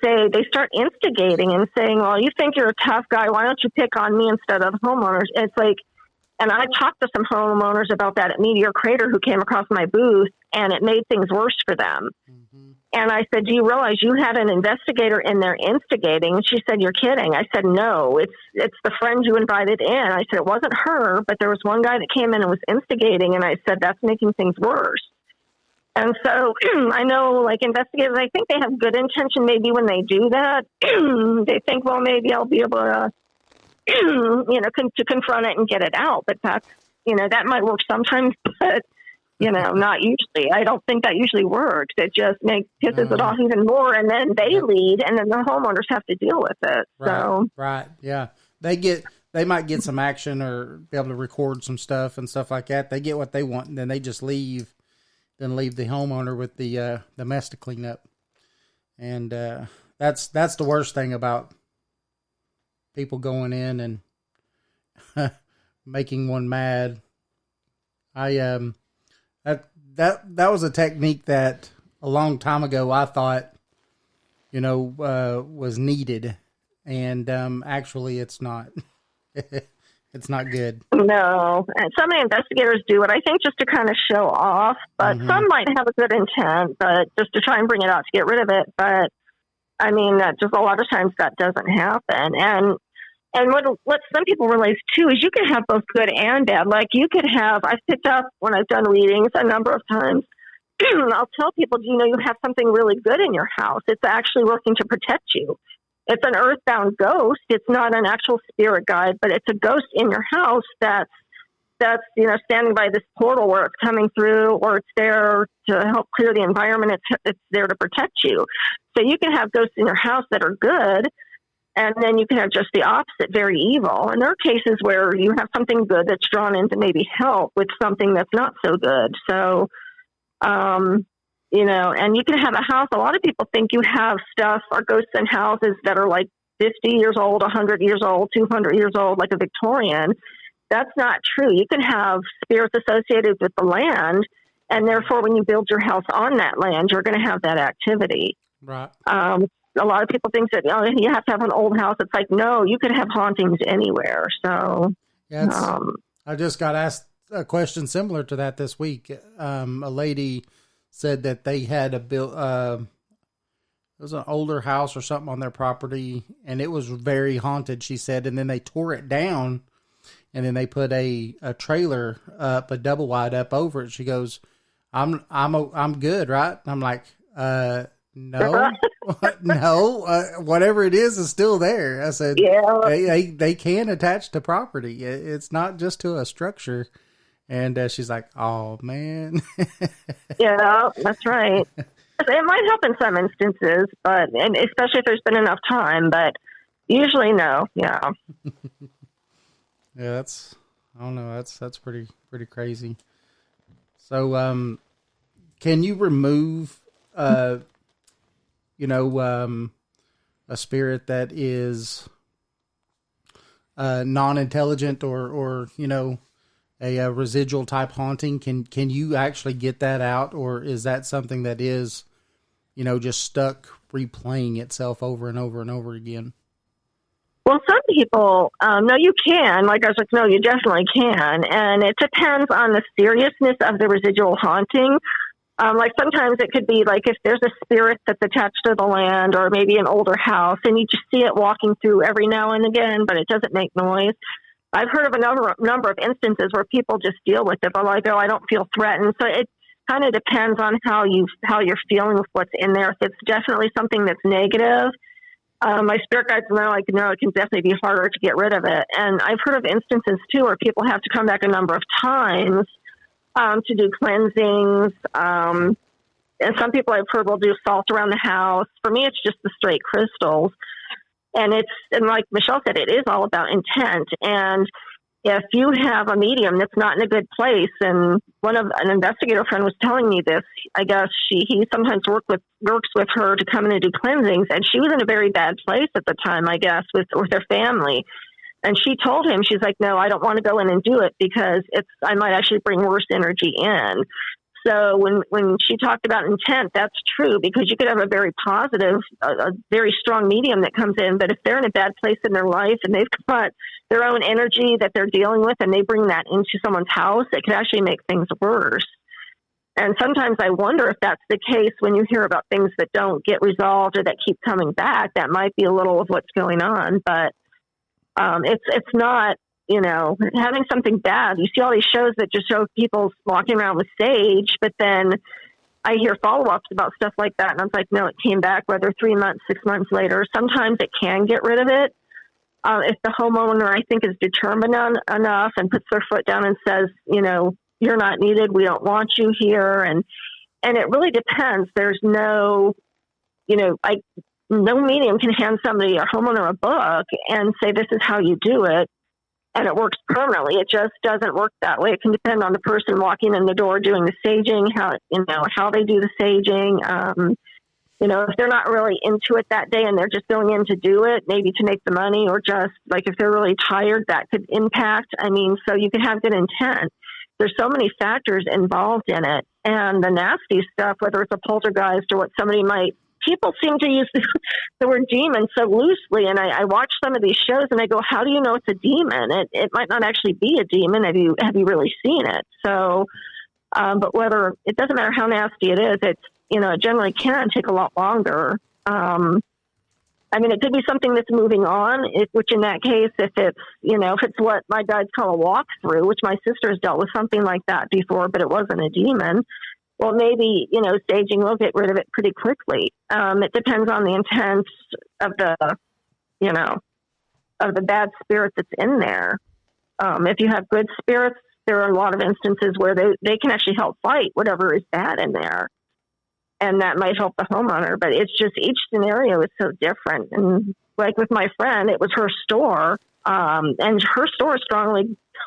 start instigating and saying, well, you think you're a tough guy. Why don't you pick on me instead of homeowners? It's like, and I talked to some homeowners about that at Meteor Crater who came across my booth, and it made things worse for them. Mm-hmm. And I said, do you realize you had an investigator in there instigating? And she said, you're kidding. I said, no, it's the friend you invited in. I said, it wasn't her, but there was one guy that came in and was instigating. And I said, that's making things worse. And so I know, like, investigators, I think they have good intention maybe when they do that. They think, well, maybe I'll be able to, to confront it and get it out. But that's, that might work sometimes, but, not usually. I don't think that usually works. It just pisses it off even more, and then they lead, and then the homeowners have to deal with it. Right, yeah. They might get some action or be able to record some stuff and stuff like that. They get what they want, and then they just leave. Then leave the homeowner with the mess to clean up, and that's the worst thing about people going in and making one mad. That was a technique that a long time ago I thought was needed, and actually it's not. It's not good. No. And some investigators do it, I think, just to kind of show off. But some might have a good intent, but just to try and bring it out to get rid of it. But, I mean, just a lot of times that doesn't happen. And what some people realize, too, is you can have both good and bad. Like, you could have, I've picked up when I've done readings a number of times, I'll tell people, you have something really good in your house. It's actually working to protect you. It's an earthbound ghost. It's not an actual spirit guide, but it's a ghost in your house that's standing by this portal where it's coming through, or it's there to help clear the environment. It's there to protect you. So you can have ghosts in your house that are good, and then you can have just the opposite, very evil. And there are cases where you have something good that's drawn in to maybe help with something that's not so good. So, and you can have a house. A lot of people think you have stuff or ghosts in houses that are like 50 years old, 100 years old, 200 years old, like a Victorian. That's not true. You can have spirits associated with the land, and therefore when you build your house on that land, you're going to have that activity. Right. A lot of people think that you have to have an old house. It's like, no, you could have hauntings anywhere. So, yeah, I just got asked a question similar to that this week. A lady said that they had it was an older house or something on their property, and it was very haunted, she said, and then they tore it down, and then they put a trailer up, a double wide up over it. She goes, I'm good, right? I'm like, no, no, whatever it is still there. I said, yeah. They can attach to property. It's not just to a structure. And she's like, "Oh man." Yeah, that's right. It might help in some instances, and especially if there's been enough time, but usually no. Yeah. Yeah, I don't know. That's pretty crazy. So, can you remove, a spirit that is non-intelligent or a residual type haunting? Can you actually get that out, or is that something that is, just stuck replaying itself over and over and over again? Well, some people, no, you can. Like I was like, no, you definitely can. And it depends on the seriousness of the residual haunting. Like sometimes it could be like if there's a spirit that's attached to the land or maybe an older house and you just see it walking through every now and again, but it doesn't make noise. I've heard of a number of instances where people just deal with it. But like, oh, I don't feel threatened. So it kind of depends on how you're feeling with what's in there. If it's definitely something that's negative, my spirit guides know, like, no, it can definitely be harder to get rid of it. And I've heard of instances too where people have to come back a number of times to do cleansings. And some people I've heard will do salt around the house. For me, it's just the straight crystals. And like Michelle said, it is all about intent. And if you have a medium that's not in a good place, and an investigator friend was telling me this, I guess he sometimes works with her to come in and do cleansings, and she was in a very bad place at the time, I guess, with her family. And she told him, she's like, no, I don't want to go in and do it because I might actually bring worse energy in. So when she talked about intent, that's true, because you could have a very positive, a very strong medium that comes in, but if they're in a bad place in their life and they've got their own energy that they're dealing with and they bring that into someone's house, it could actually make things worse. And sometimes I wonder if that's the case when you hear about things that don't get resolved or that keep coming back. That might be a little of what's going on, but it's not, having something bad. You see all these shows that just show people walking around with sage, but then I hear follow-ups about stuff like that. And I was like, no, it came back, whether 3 months, 6 months later. Sometimes it can get rid of it. If the homeowner, I think, is determined enough and puts their foot down and says, you're not needed. We don't want you here. And it really depends. There's no medium can hand somebody, a homeowner, a book and say, this is how you do it. And it works permanently. It just doesn't work that way. It can depend on the person walking in the door doing the saging, how they do the saging. If they're not really into it that day and they're just going in to do it, maybe to make the money, or just like if they're really tired, that could impact. So you can have good intent. There's so many factors involved in it. And the nasty stuff, whether it's a poltergeist or what people seem to use the word demon so loosely. And I watch some of these shows and I go, how do you know it's a demon? It might not actually be a demon. Have you really seen it? So, but it doesn't matter how nasty it is, it generally can take a lot longer. It could be something that's moving on, which in that case, if it's what my guides call a walkthrough, which my sister's dealt with something like that before, but it wasn't a demon. Well, maybe, staging will get rid of it pretty quickly. It depends on the intent of the bad spirit that's in there. If you have good spirits, there are a lot of instances where they can actually help fight whatever is bad in there. And that might help the homeowner, but it's just each scenario is so different. And like with my friend, it was her store, and her store is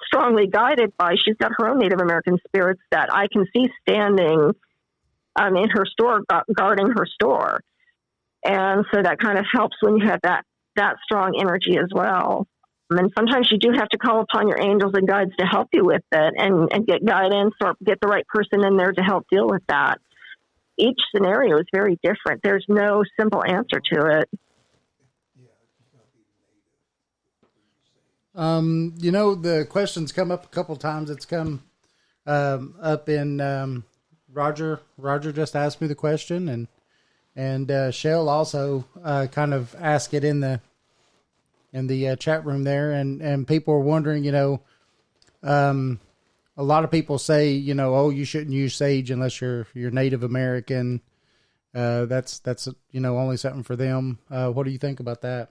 strongly guided by, she's got her own Native American spirits that I can see standing in her store, guarding her store. And so that kind of helps when you have that strong energy as well. And sometimes you do have to call upon your angels and guides to help you with it and get guidance or get the right person in there to help deal with that. Each scenario is very different. There's no simple answer to it. The question's come up a couple times. It's come up in Roger. Roger just asked me the question, and Shell also kind of asked it in the chat room there, and people are wondering. A lot of people say, oh, you shouldn't use sage unless you're Native American. That's only something for them. What do you think about that?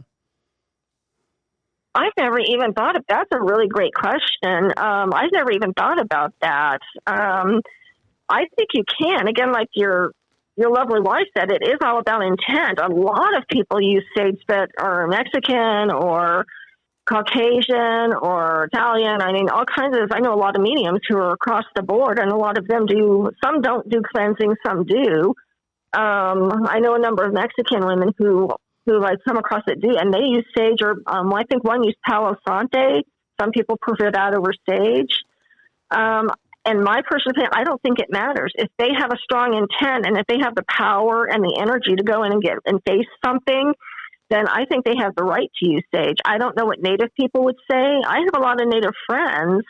I've never even thought of that's a really great question. I've never even thought about that. I think you can. Again, like your lovely wife said, it is all about intent. A lot of people use sage that are Mexican or Caucasian or Italian. I mean, all kinds of, I know a lot of mediums who are across the board, and a lot of them do, some don't do cleansing, some do. I know a number of Mexican women who I've come across that do, and they use sage, or I think one used Palo Santo. Some people prefer that over sage. And my personal opinion, I don't think it matters. If they have a strong intent and if they have the power and the energy to go in and face something, then I think they have the right to use sage. I don't know what Native people would say. I have a lot of Native friends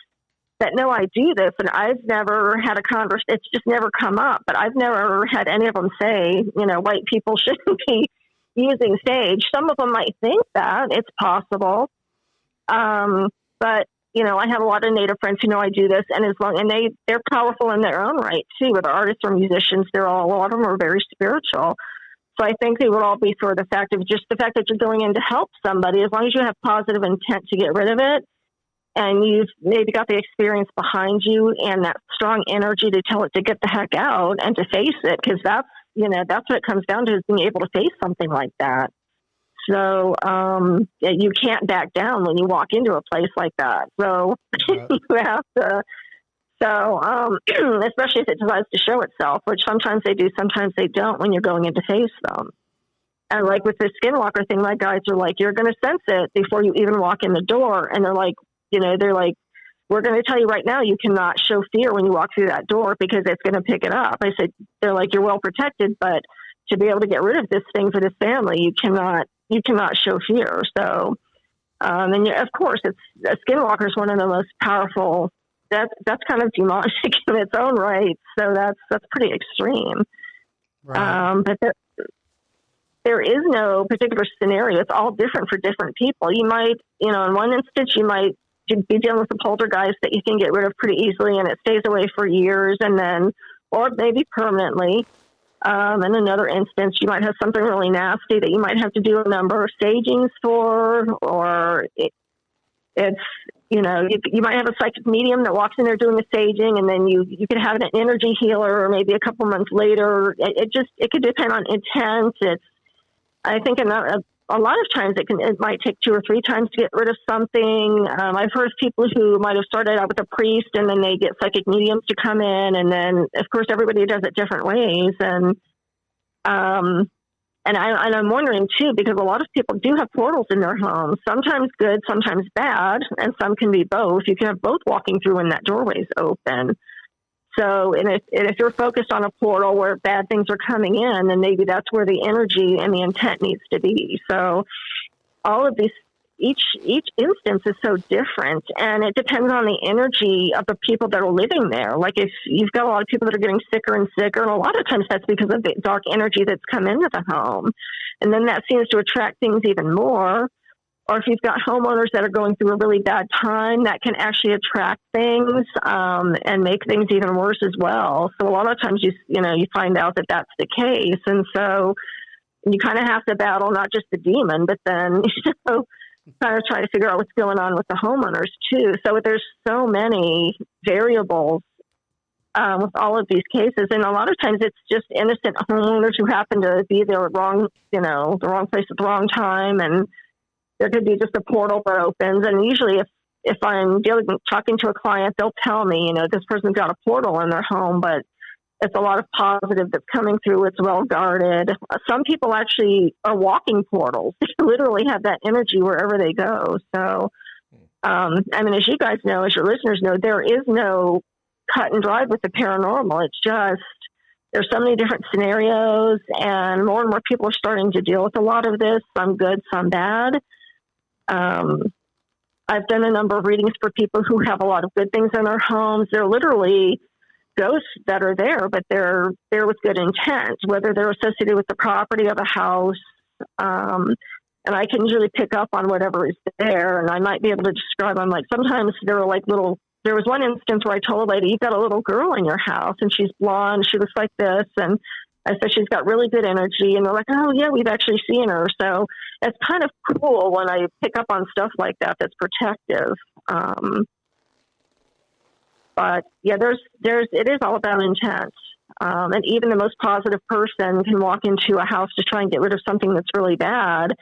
that know I do this, and I've never had a conversation. It's just never come up, but I've never had any of them say, white people shouldn't be using sage. Some of them might think that it's possible. But I have a lot of Native friends who know I do this, and they're powerful in their own right too. Whether artists or musicians, a lot of them are very spiritual. So I think they would all be for the fact that you're going in to help somebody, as long as you have positive intent to get rid of it, and you've maybe got the experience behind you and that strong energy to tell it to get the heck out and to face it, because that's what it comes down to, is being able to face something like that. So you can't back down when you walk into a place like that. So you have to. So especially if it decides to show itself, which sometimes they do, sometimes they don't, when you're going in to face them. And like with the skinwalker thing, my guides are like, you're going to sense it before you even walk in the door. And they're like, we're going to tell you right now, you cannot show fear when you walk through that door, because it's going to pick it up. I said, they're like, you're well protected, but to be able to get rid of this thing for this family, you cannot show fear. So, and of course, a skinwalker is one of the most powerful. That's kind of demonic in its own right. So that's pretty extreme. Right. But there is no particular scenario. It's all different for different people. You might, in one instance, you might be dealing with a poltergeist that you can get rid of pretty easily, and it stays away for years, or maybe permanently. In another instance, you might have something really nasty that you might have to do a number of stagings for, or you might have a psychic medium that walks in there doing the staging, and then you could have an energy healer, or maybe a couple months later. It could depend on intent. I think a lot of times it might take 2 or 3 times to get rid of something. I've heard of people who might have started out with a priest, and then they get psychic mediums to come in, and then of course everybody does it different ways. And I'm wondering too, because a lot of people do have portals in their homes, sometimes good, sometimes bad, and some can be both. You can have both walking through when that doorway's open. So, and if you're focused on a portal where bad things are coming in, then maybe that's where the energy and the intent needs to be. So all of these, each instance is so different, and it depends on the energy of the people that are living there. Like if you've got a lot of people that are getting sicker and sicker, and a lot of times that's because of the dark energy that's come into the home. And then that seems to attract things even more. Or if you've got homeowners that are going through a really bad time, that can actually attract things and make things even worse as well. So a lot of times you find out that that's the case. And so you kind of have to battle not just the demon, but then kind of try to figure out what's going on with the homeowners too. So there's so many variables with all of these cases. And a lot of times it's just innocent homeowners who happen to be there the wrong place at the wrong time. And there could be just a portal that opens. And usually if I'm talking to a client, they'll tell me, this person's got a portal in their home, but it's a lot of positive that's coming through. It's well guarded. Some people actually are walking portals. They literally have that energy wherever they go. So, as you guys know, as your listeners know, there is no cut and dry with the paranormal. It's just, there's so many different scenarios, and more people are starting to deal with a lot of this. Some good, some bad. I've done a number of readings for people who have a lot of good things in their homes. They're literally ghosts that are there, but they're there with good intent, whether they're associated with the property of a house. And I can usually pick up on whatever is there, and I might be able to describe them. Like sometimes there was one instance where I told a lady, you've got a little girl in your house, and she's blonde, she looks like this, and I said she's got really good energy, and they're like, oh yeah, we've actually seen her. So it's kind of cool when I pick up on stuff like that that's protective. But yeah, it is all about intent. And even the most positive person can walk into a house to try and get rid of something that's really bad.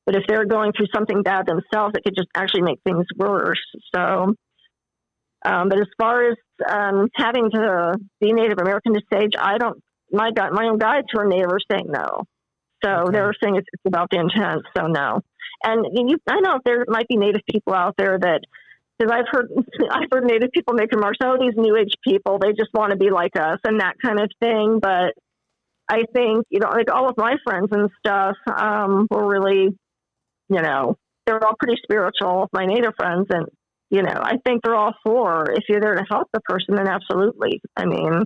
But if they're going through something bad themselves, it could just actually make things worse. So, but as far as having to be Native American to sage, my own guides who are Native are saying no. So Okay. they're saying it's about the intent. So no. And I know there might be Native people out there that, because I've heard Native people make remarks, oh, these New Age people, they just want to be like us and that kind of thing. But I think, like all of my friends and stuff were really, they're all pretty spiritual, my Native friends. And, I think they're all for, if you're there to help the person, then absolutely. I mean,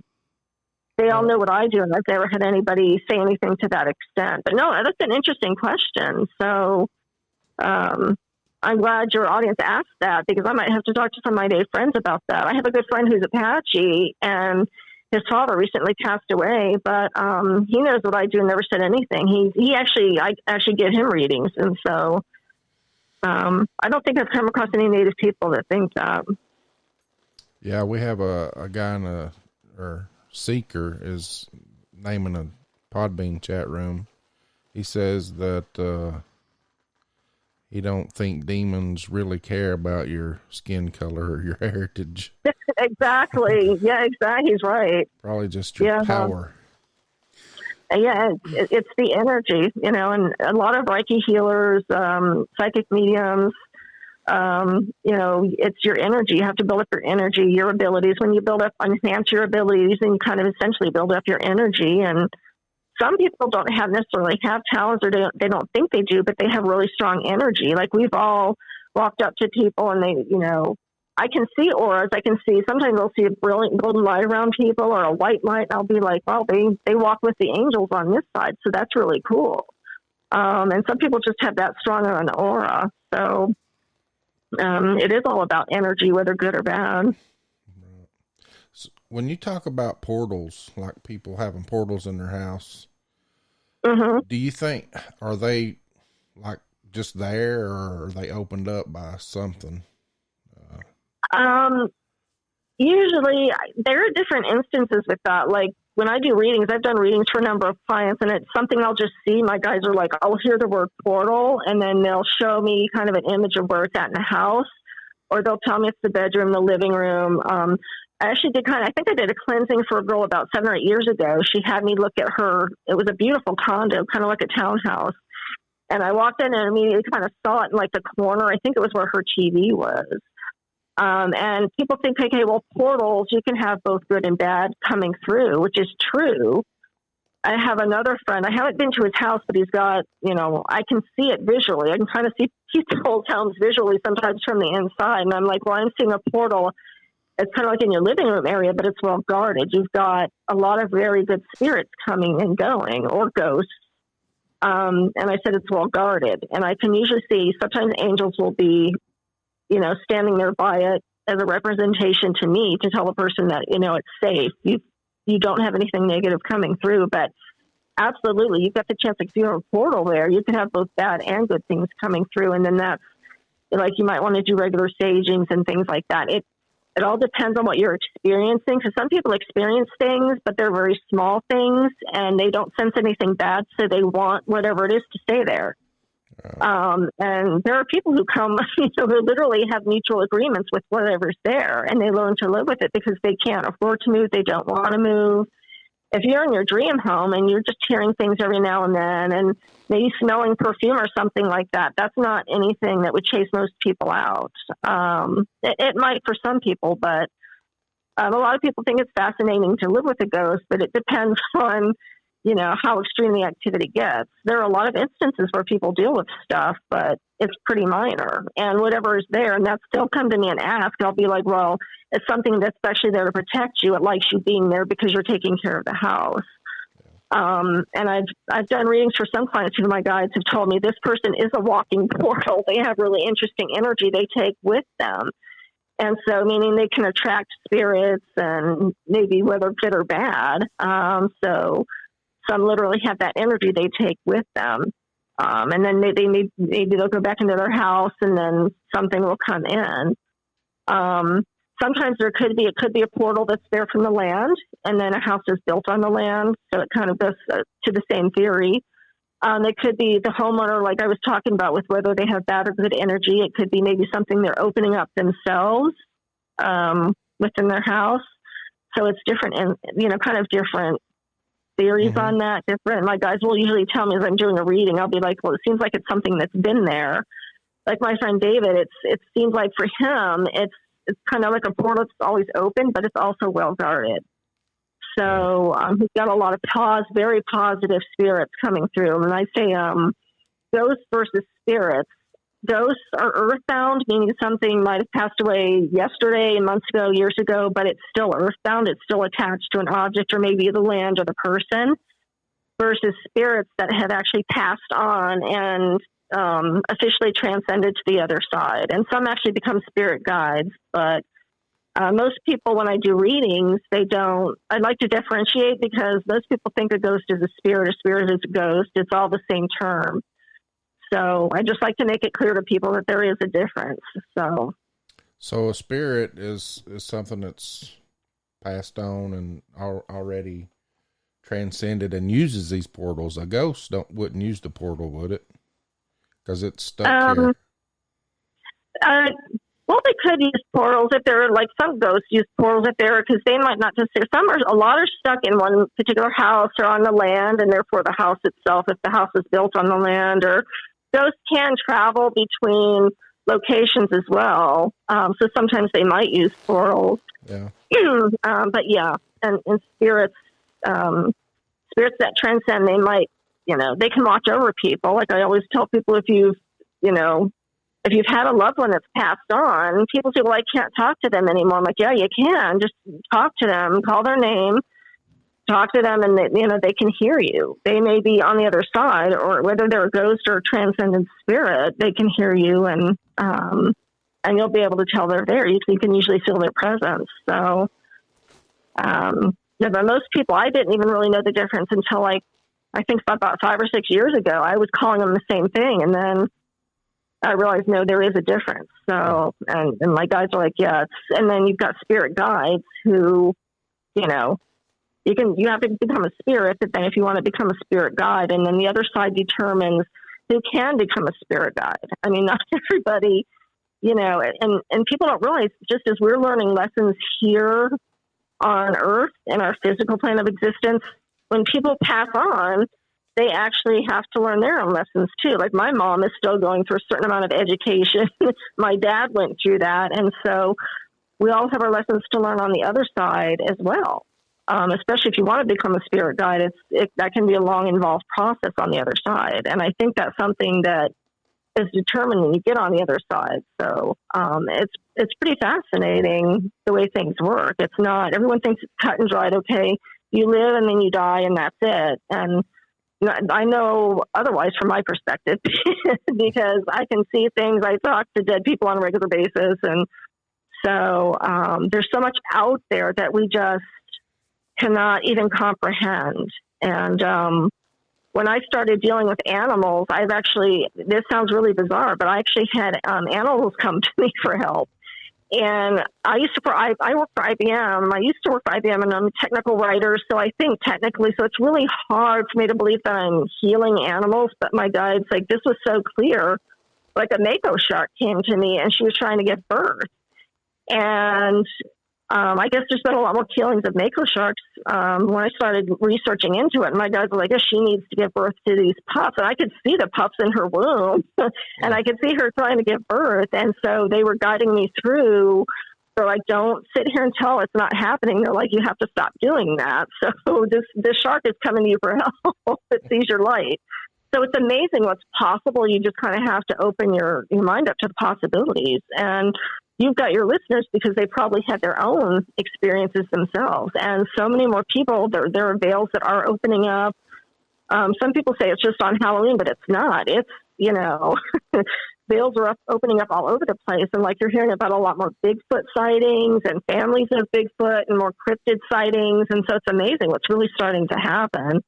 they all know what I do, and I've never had anybody say anything to that extent. But no, that's an interesting question. So I'm glad your audience asked that, because I might have to talk to some of my Native friends about that. I have a good friend who's Apache, and his father recently passed away, but he knows what I do and never said anything. I actually give him readings, and so I don't think I've come across any Native people that think that. Yeah, we have a guy or Seeker is naming a Podbean chat room. He says that he don't think demons really care about your skin color or your heritage. Exactly. Yeah, exactly. He's right. Probably just your power. Yeah, it's the energy, and a lot of Reiki healers, psychic mediums, it's your energy. You have to build up your energy, your abilities. When you enhance your abilities, and you kind of essentially build up your energy. And some people don't necessarily have talents, or they don't think they do, but they have really strong energy. Like we've all walked up to people, and they, I can see auras. I can see, sometimes I'll see a brilliant golden light around people or a white light. And I'll be like, well, they walk with the angels on this side. So that's really cool. And some people just have that strong of an aura. So it is all about energy, whether good or bad. So when you talk about portals, like people having portals in their house, do you think, are they like just there, or are they opened up by something? Usually there are different instances with that. Like when I do readings, I've done readings for a number of clients, and it's something I'll just see. My guys are like, I'll hear the word portal, and then they'll show me kind of an image of where it's at in the house, or they'll tell me it's the bedroom, the living room. I actually I think I did a cleansing for a girl about 7 or 8 years ago. She had me look at her. It was a beautiful condo, kind of like a townhouse. And I walked in and immediately kind of saw it in like the corner. I think it was where her TV was. And people think, okay, well, portals, you can have both good and bad coming through, which is true. I have another friend. I haven't been to his house, but he's got, I can see it visually. I can kind of see people's homes visually sometimes from the inside. And I'm like, well, I'm seeing a portal. It's kind of like in your living room area, but it's well guarded. You've got a lot of very good spirits coming and going, or ghosts. And I said it's well guarded. And I can usually see sometimes angels will be, standing there by it as a representation to me to tell the person that, it's safe. You don't have anything negative coming through, but absolutely, you've got the chance, if you're a portal there, you can have both bad and good things coming through. And then that's like, you might want to do regular sagings and things like that. It all depends on what you're experiencing. Because some people experience things, but they're very small things, and they don't sense anything bad, so they want whatever it is to stay there. And there are people who come, who literally have mutual agreements with whatever's there, and they learn to live with it because they can't afford to move. They don't want to move. If you're in your dream home and you're just hearing things every now and then, and maybe smelling perfume or something like that, that's not anything that would chase most people out. It might for some people, but a lot of people think it's fascinating to live with a ghost, but it depends on, how extreme the activity gets. There are a lot of instances where people deal with stuff, but it's pretty minor. And whatever is there, and that's still come to me and ask, I'll be like, well, it's something that's actually there to protect you. It likes you being there because you're taking care of the house. And I've done readings for some clients who my guides have told me this person is a walking portal. They have really interesting energy they take with them. And so, meaning they can attract spirits, and maybe whether good or bad. So some literally have that energy they take with them. And then maybe they'll go back into their house and then something will come in. Sometimes it could be a portal that's there from the land, and then a house is built on the land. So it kind of goes to the same theory. It could be the homeowner, like I was talking about, with whether they have bad or good energy. It could be maybe something they're opening up themselves within their house. So it's different, and kind of different theories on that. Different. My guys will usually tell me as I'm doing a reading, I'll be like, well, it seems like it's something that's been there. Like my friend David, it seems like for him, it's kind of like a portal that's always open, but it's also well guarded. So he's got a lot of very positive spirits coming through. And I say ghosts versus spirits. Ghosts are earthbound, meaning something might have passed away yesterday, months ago, years ago, but it's still earthbound. It's still attached to an object or maybe the land or the person, versus spirits that have actually passed on and officially transcended to the other side. And some actually become spirit guides, but most people, when I do readings, I'd like to differentiate, because most people think a ghost is a spirit is a ghost. It's all the same term. So I just like to make it clear to people that there is a difference. So a spirit is something that's passed on and already transcended and uses these portals. A ghost wouldn't use the portal, would it? Because it's stuck here. Well, they could use portals if they're like some ghosts use portals if they're, because they might not just, a lot are stuck in one particular house or on the land, and therefore the house itself, if the house is built on the land, or ghosts can travel between locations as well. So sometimes they might use portals. Yeah. But yeah, and spirits that transcend, they might, they can watch over people. Like I always tell people, if you've had a loved one that's passed on, people say, well, I can't talk to them anymore. I'm like, yeah, you can. Just talk to them, call their name, talk to them, and they can hear you. They may be on the other side, or whether they're a ghost or a transcendent spirit, they can hear you, and you'll be able to tell they're there. You can usually feel their presence. So, but most people, I didn't even really know the difference until I think about 5 or 6 years ago. I was calling them the same thing, and then I realized, no, there is a difference. So, and my guys are like, yeah, and then you've got spirit guides who, you have to become a spirit, but then if you want to become a spirit guide, and then the other side determines who can become a spirit guide. I mean, not everybody, and people don't realize, just as we're learning lessons here on Earth in our physical plane of existence, when people pass on, they actually have to learn their own lessons too. Like my mom is still going through a certain amount of education. My dad went through that. And so we all have our lessons to learn on the other side as well. Especially if you want to become a spirit guide, that can be a long, involved process on the other side. And I think that's something that is determined when you get on the other side. So it's pretty fascinating the way things work. It's not, everyone thinks it's cut and dried. Okay, you live and then you die and that's it. And I know otherwise from my perspective, because I can see things. I talk to dead people on a regular basis. And so there's so much out there that we just cannot even comprehend. And when I started dealing with animals, this sounds really bizarre, but I actually had animals come to me for help. And I work for IBM. I used to work for IBM, and I'm a technical writer, so I think technically, so it's really hard for me to believe that I'm healing animals. But my guide's like, this was so clear. Like a mako shark came to me, and she was trying to give birth. And I guess there's been a lot more killings of mako sharks when I started researching into it. And my guys were like, she needs to give birth to these pups. And I could see the pups in her womb, and I could see her trying to give birth. And so they were guiding me through. They're like, don't sit here until it's not happening. They're like, you have to stop doing that. So this shark is coming to you for help. It sees your light. So it's amazing what's possible. You just kind of have to open your mind up to the possibilities. And you've got your listeners because they probably had their own experiences themselves. And so many more people, there are veils that are opening up. Some people say it's just on Halloween, but it's not. It's, veils are opening up all over the place. And like you're hearing about a lot more Bigfoot sightings and families of Bigfoot and more cryptid sightings. And so it's amazing what's really starting to happen.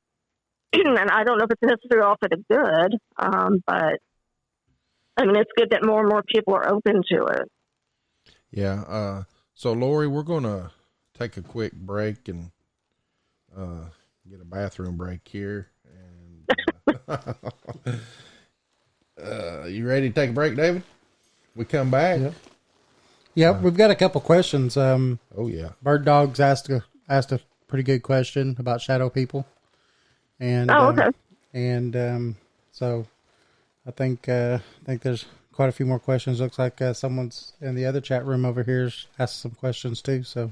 and I don't know if it's necessarily all for the good, but I mean, it's good that more and more people are open to it. Yeah. So Lori, we're going to take a quick break and get a bathroom break here. And you ready to take a break, David? We come back. Yep, we've got a couple questions. Oh yeah, Bird Dogs asked a pretty good question about shadow people, and okay. So I think there's quite a few more questions. Looks like someone's in the other chat room over here asked some questions too. So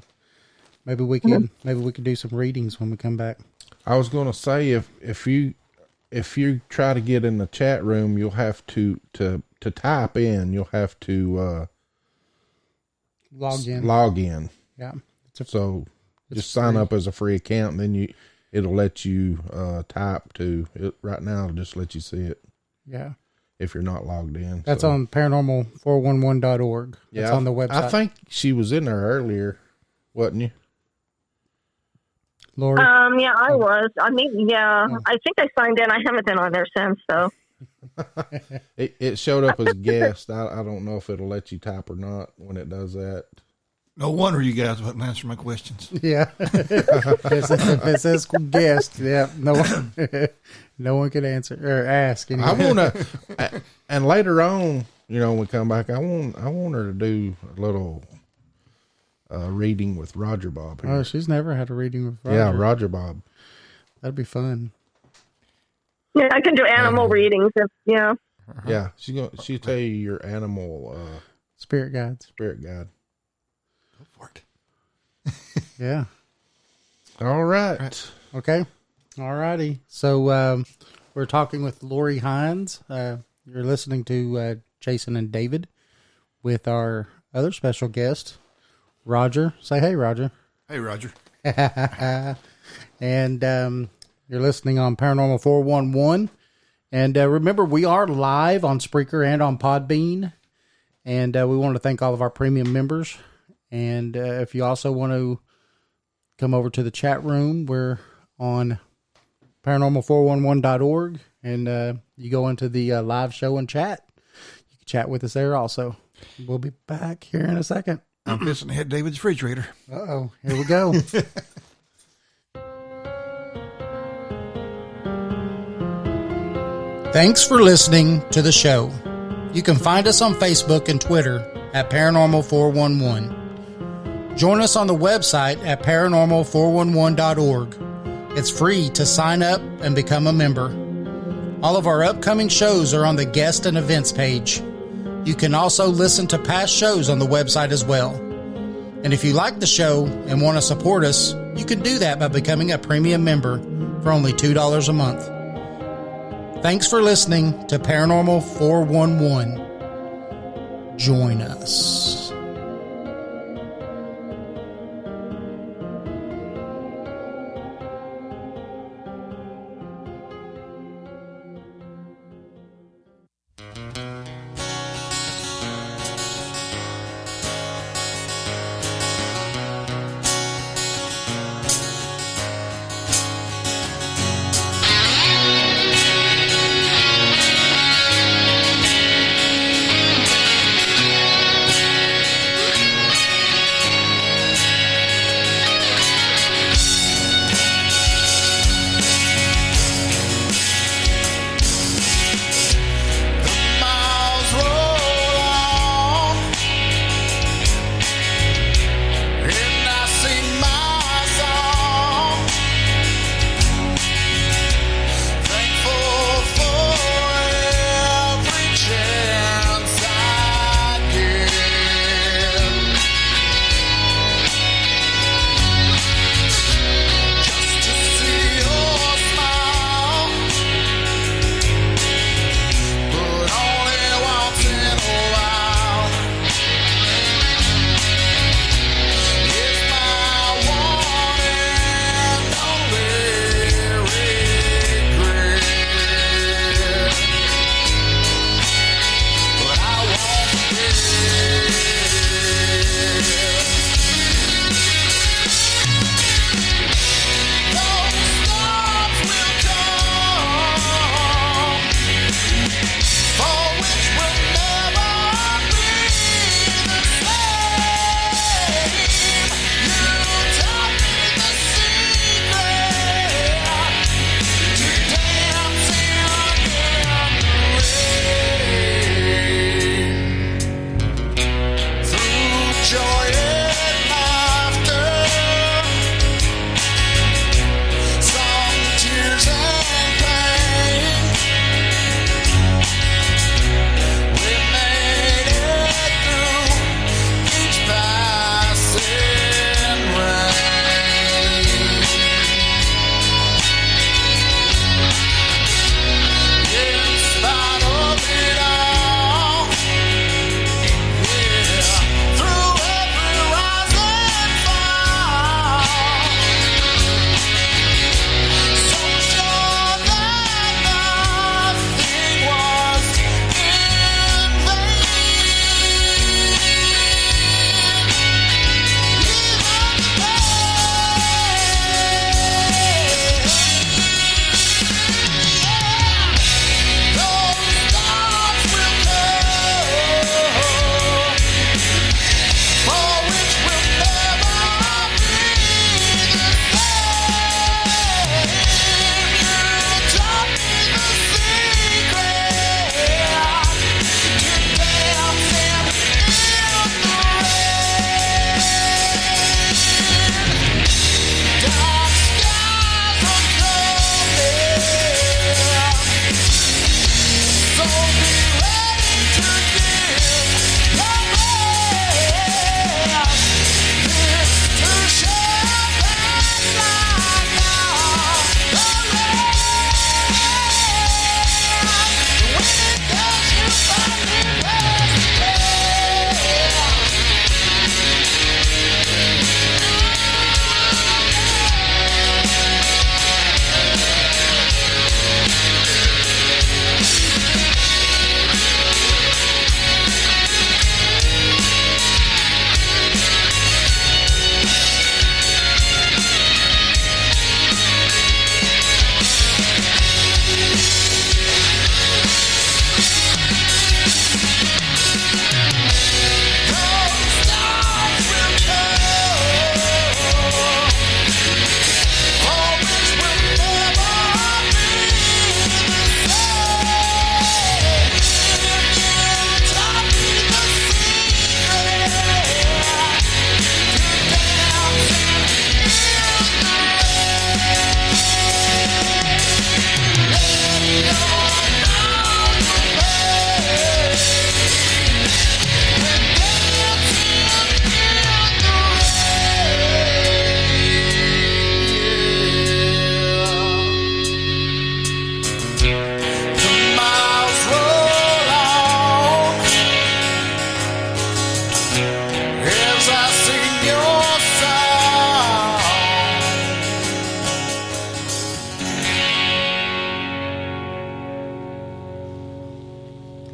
maybe we can do some readings when we come back. I was going to say if you try to get in the chat room, you'll have to type in. You'll have to log in. Yeah. Just sign up as a free account, and then it'll let you type to it. Right now, it'll just let you see it. Yeah. If you're not logged in. That's on paranormal411.org. Yeah. It's on the website. I think she was in there earlier, wasn't you? Lori? Yeah, I was. I mean, yeah, I think I signed in. I haven't been on there since, though. It showed up as guest. I don't know if it'll let you type or not when it does that. No wonder you guys wouldn't answer my questions. Yeah. If it says guest, yeah, no one can answer or ask. Anyway. I want to, and later on, when we come back, I want her to do a little reading with Roger Bob here. Oh, she's never had a reading with Roger. Yeah, Roger Bob. That'd be fun. Yeah, I can do animal readings. Yeah, she'll tell you your animal spirit guides. Spirit guide. Go for it. Yeah. All right. Okay. All righty. So we're talking with Lori Hines. You're listening to Jason and David with our other special guest, Roger. Say hey, Roger. Hey, Roger. And you're listening on Paranormal 411. And remember, we are live on Spreaker and on Podbean. And we want to thank all of our premium members. And if you also want to come over to the chat room, we're on paranormal411.org. And you go into the live show and chat. You can chat with us there also. We'll be back here in a second. I'm fixing to hit David's refrigerator. Uh-oh. Here we go. Thanks for listening to the show. You can find us on Facebook and Twitter at Paranormal411. Join us on the website at paranormal411.org. It's free to sign up and become a member. All of our upcoming shows are on the guest and events page. You can also listen to past shows on the website as well. And if you like the show and want to support us, you can do that by becoming a premium member for only $2 a month. Thanks for listening to Paranormal 411. Join us.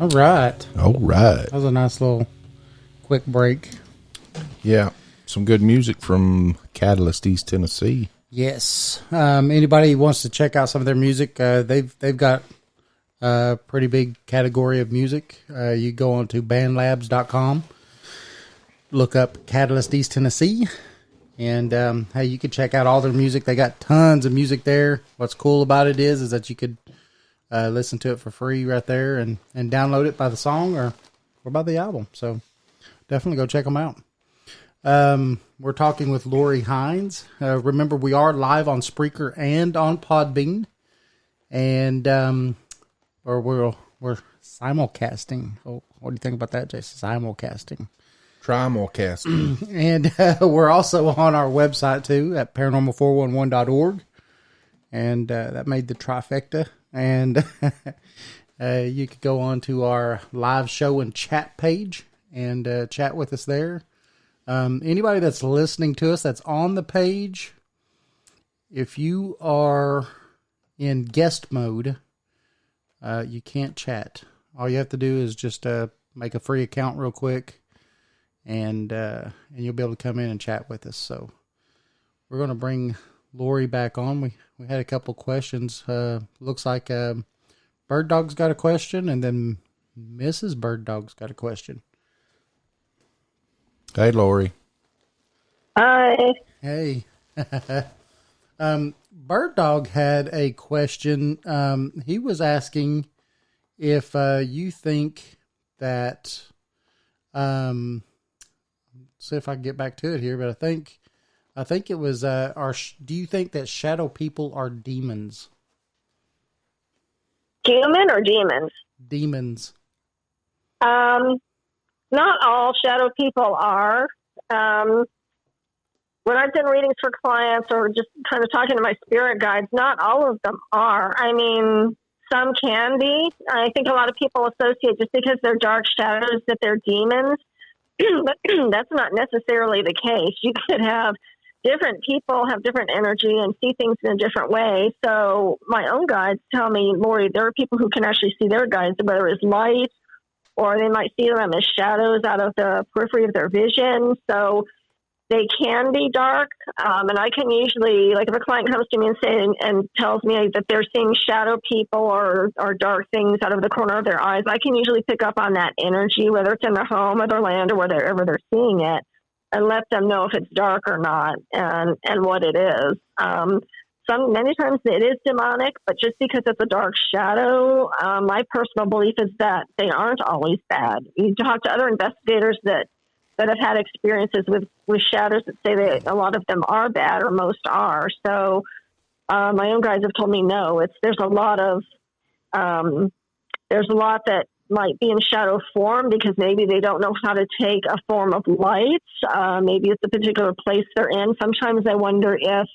All right. All right. That was a nice little quick break. Yeah. Some good music from Catalyst, East Tennessee. Yes. Anybody who wants to check out some of their music, they've got a pretty big category of music. You go on to bandlabs.com, look up Catalyst East Tennessee, and hey, you can check out all their music. They got tons of music there. What's cool about it is that you could listen to it for free right there and download it by the song or by the album. So definitely go check them out. We're talking with Lori Hines. Remember, we are live on Spreaker and on Podbean, and or we're simulcasting. Oh, what do you think about that, Jason? Simulcasting, Trimulcasting, and we're also on our website too at paranormal411.org, and that made the trifecta. And you could go on to our live show and chat page and chat with us there. Anybody that's listening to us that's on the page, if you are in guest mode, you can't chat. All you have to do is just make a free account real quick, and you'll be able to come in and chat with us. So we're going to bring Lori back on. We had a couple questions. Looks like Bird Dog's got a question, and then Mrs. Bird Dog's got a question. Hey, Lori. Hi. Hey. Bird Dog had a question. He was asking if you think that, see if I can get back to it here, but I think it was, do you think that shadow people are demons? Human or demons? Demons. Not all shadow people are. When I've done readings for clients or just kind of talking to my spirit guides, not all of them are. I mean, some can be. I think a lot of people associate just because they're dark shadows that they're demons, but that's not necessarily the case. You could have different people have different energy and see things in a different way. So my own guides tell me, Lori, there are people who can actually see their guides, whether it's light or they might see them as shadows out of the periphery of their vision. So they can be dark. And I can usually, like if a client comes to me and tells me that they're seeing shadow people or dark things out of the corner of their eyes, I can usually pick up on that energy, whether it's in their home or their land or wherever they're seeing it, and let them know if it's dark or not and what it is. Many times it is demonic, but just because it's a dark shadow, my personal belief is that they aren't always bad. You talk to other investigators that have had experiences with shadows that say that a lot of them are bad or most are. So my own guides have told me no. There's a lot that might be in shadow form because maybe they don't know how to take a form of light. Maybe it's a particular place they're in. Sometimes I wonder if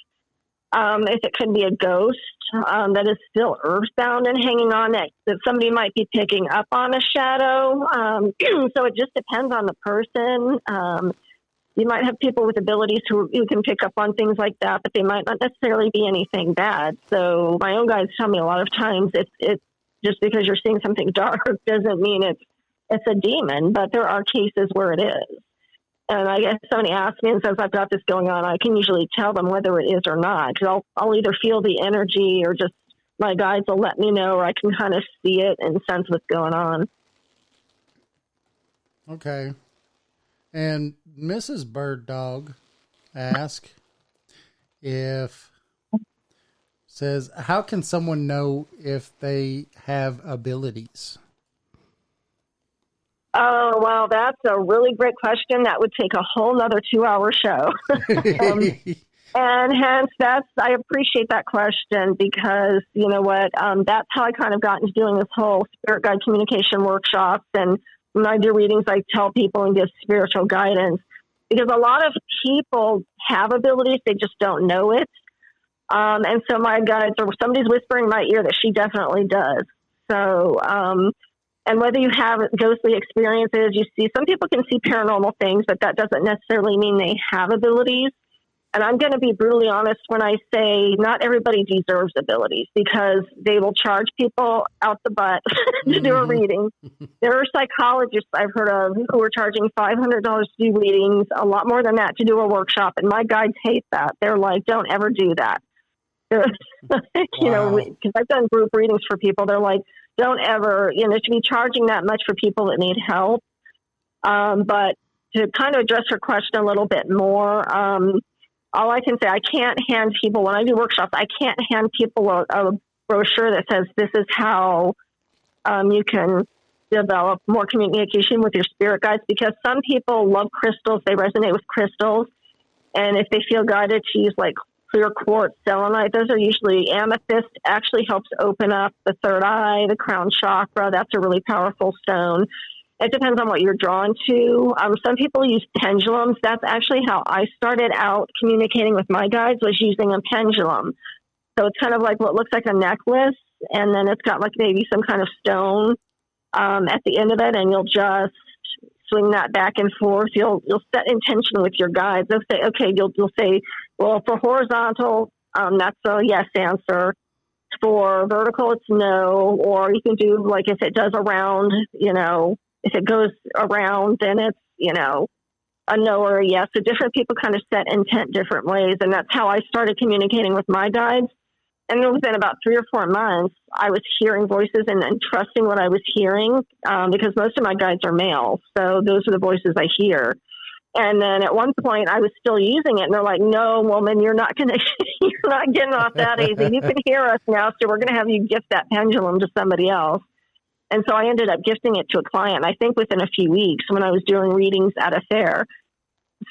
it could be a ghost that is still earthbound and hanging on, that somebody might be picking up on a shadow. So it just depends on the person. You might have people with abilities who can pick up on things like that, but they might not necessarily be anything bad. So my own guides tell me a lot of times it's just because you're seeing something dark doesn't mean it's a demon, but there are cases where it is. And I guess somebody asks me and says, I've got this going on, I can usually tell them whether it is or not. Because I'll either feel the energy or just my guides will let me know, or I can kind of see it and sense what's going on. Okay. And Mrs. Bird Dog asked says, how can someone know if they have abilities? Oh, well, that's a really great question. That would take a whole nother 2-hour show. And hence I appreciate that question because you know what, that's how I kind of got into doing this whole spirit guide communication workshops. And when I do readings, I tell people and give spiritual guidance because a lot of people have abilities. They just don't know it. And so my guides, or somebody's whispering in my ear that she definitely does. So, and whether you have ghostly experiences, you see, some people can see paranormal things, but that doesn't necessarily mean they have abilities. And I'm going to be brutally honest when I say not everybody deserves abilities, because they will charge people out the butt to do a reading. There are psychologists I've heard of who are charging $500 to do readings, a lot more than that to do a workshop. And my guides hate that. They're like, don't ever do that. You know, because I've done group readings for people. They're like, don't ever, you know, to be charging that much for people that need help. But to kind of address her question a little bit more, all I can say, I can't hand people, when I do workshops, I can't hand people a brochure that says this is how you can develop more communication with your spirit guides, because some people love crystals. They resonate with crystals. And if they feel guided to use like clear quartz, selenite, those are usually amethyst, actually helps open up the third eye, the crown chakra. That's a really powerful stone. It depends on what you're drawn to. Some people use pendulums. That's actually how I started out communicating with my guides, was using a pendulum. So it's kind of like what looks like a necklace, and then it's got like maybe some kind of stone at the end of it, and you'll just swing that back and forth. You'll set intention with your guides. They'll say, okay, you'll say, well, for horizontal, that's a yes answer. For vertical, it's no. Or you can do like if it does around, you know, if it goes around, then it's, you know, a no or a yes. So different people kind of set intent different ways. And that's how I started communicating with my guides. And within about 3 or 4 months, I was hearing voices and trusting what I was hearing, because most of my guides are male. So those are the voices I hear. And then at one point I was still using it, and they're like, no, woman, you're not getting off that easy. You can hear us now. So we're going to have you gift that pendulum to somebody else. And so I ended up gifting it to a client, I think within a few weeks, when I was doing readings at a fair.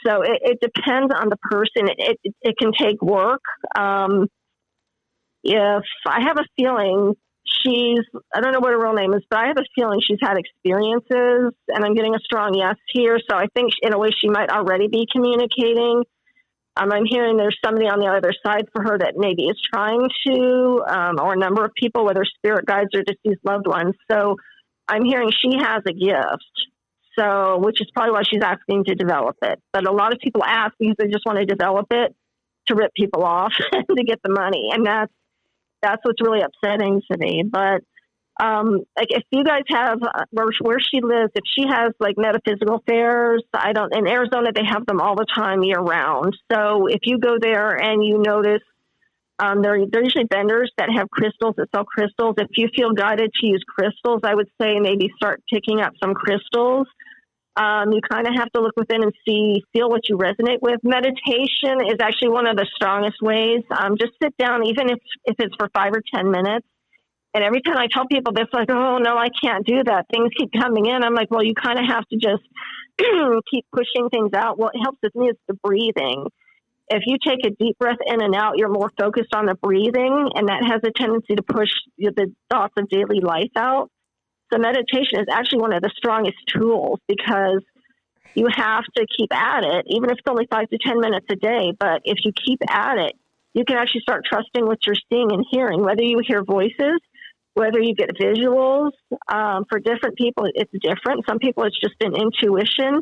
So it depends on the person. It can take work. If I have a feeling I don't know what her real name is, but I have a feeling she's had experiences, and I'm getting a strong yes here. So I think in a way she might already be communicating. I'm hearing there's somebody on the other side for her that maybe is trying to, or a number of people, whether spirit guides or deceased loved ones. So I'm hearing she has a gift, so which is probably why she's asking to develop it. But a lot of people ask because they just want to develop it to rip people off to get the money, and that's what's really upsetting to me. But like if you guys have where she lives, if she has like metaphysical fairs, in Arizona, they have them all the time year round. So if you go there and you notice, they're usually vendors that have crystals, that sell crystals. If you feel guided to use crystals, I would say maybe start picking up some crystals. You kind of have to look within and feel what you resonate with. Meditation is actually one of the strongest ways. Just sit down, even if it's for 5 or 10 minutes. And every time I tell people this, like, oh, no, I can't do that. Things keep coming in. I'm like, well, you kind of have to just keep pushing things out. What helps with me is the breathing. If you take a deep breath in and out, you're more focused on the breathing, and that has a tendency to push the thoughts of daily life out. So meditation is actually one of the strongest tools, because you have to keep at it, even if it's only 5 to 10 minutes a day. But if you keep at it, you can actually start trusting what you're seeing and hearing, whether you hear voices, whether you get visuals. For different people, it's different. Some people, it's just an intuition.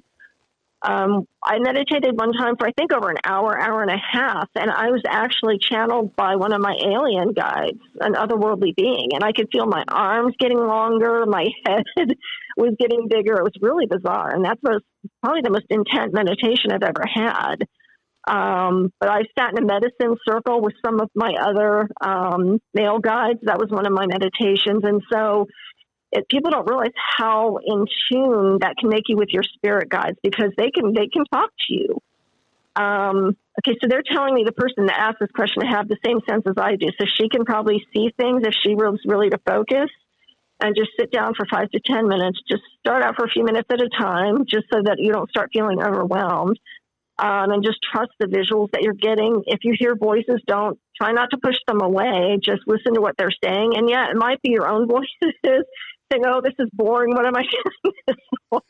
I meditated one time for, I think, over an hour and a half, and I was actually channeled by one of my alien guides, an otherworldly being, and I could feel my arms getting longer, my head was getting bigger. It was really bizarre, and that was probably the most intense meditation I've ever had. But I sat in a medicine circle with some of my other male guides. That was one of my meditations, and so people don't realize how in tune that can make you with your spirit guides, because they can talk to you. Okay, so they're telling me the person that asked this question to have the same sense as I do, so she can probably see things if she was really to focus and just sit down for 5 to 10 minutes. Just start out for a few minutes at a time, just so that you don't start feeling overwhelmed, and just trust the visuals that you're getting. If you hear voices, try not to push them away. Just listen to what they're saying, and yeah, it might be your own voices. Saying, oh, this is boring. What am I doing this for?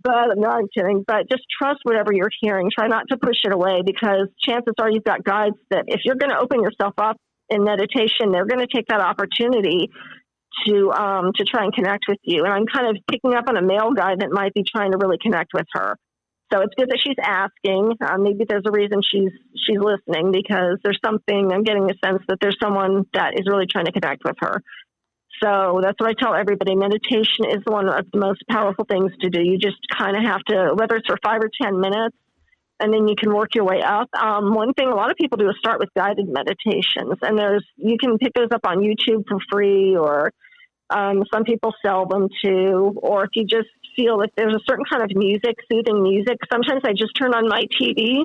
But no, I'm kidding. But just trust whatever you're hearing. Try not to push it away, because chances are you've got guides that if you're going to open yourself up in meditation, they're going to take that opportunity to try and connect with you. And I'm kind of picking up on a male guide that might be trying to really connect with her. So it's good that she's asking. Maybe there's a reason she's listening, because there's something, I'm getting the sense that there's someone that is really trying to connect with her. So that's what I tell everybody. Meditation is one of the most powerful things to do. You just kind of have to, whether it's for 5 or 10 minutes, and then you can work your way up. One thing a lot of people do is start with guided meditations, and you can pick those up on YouTube for free, or some people sell them too. Or if you just feel that there's a certain kind of music, soothing music, sometimes I just turn on my TV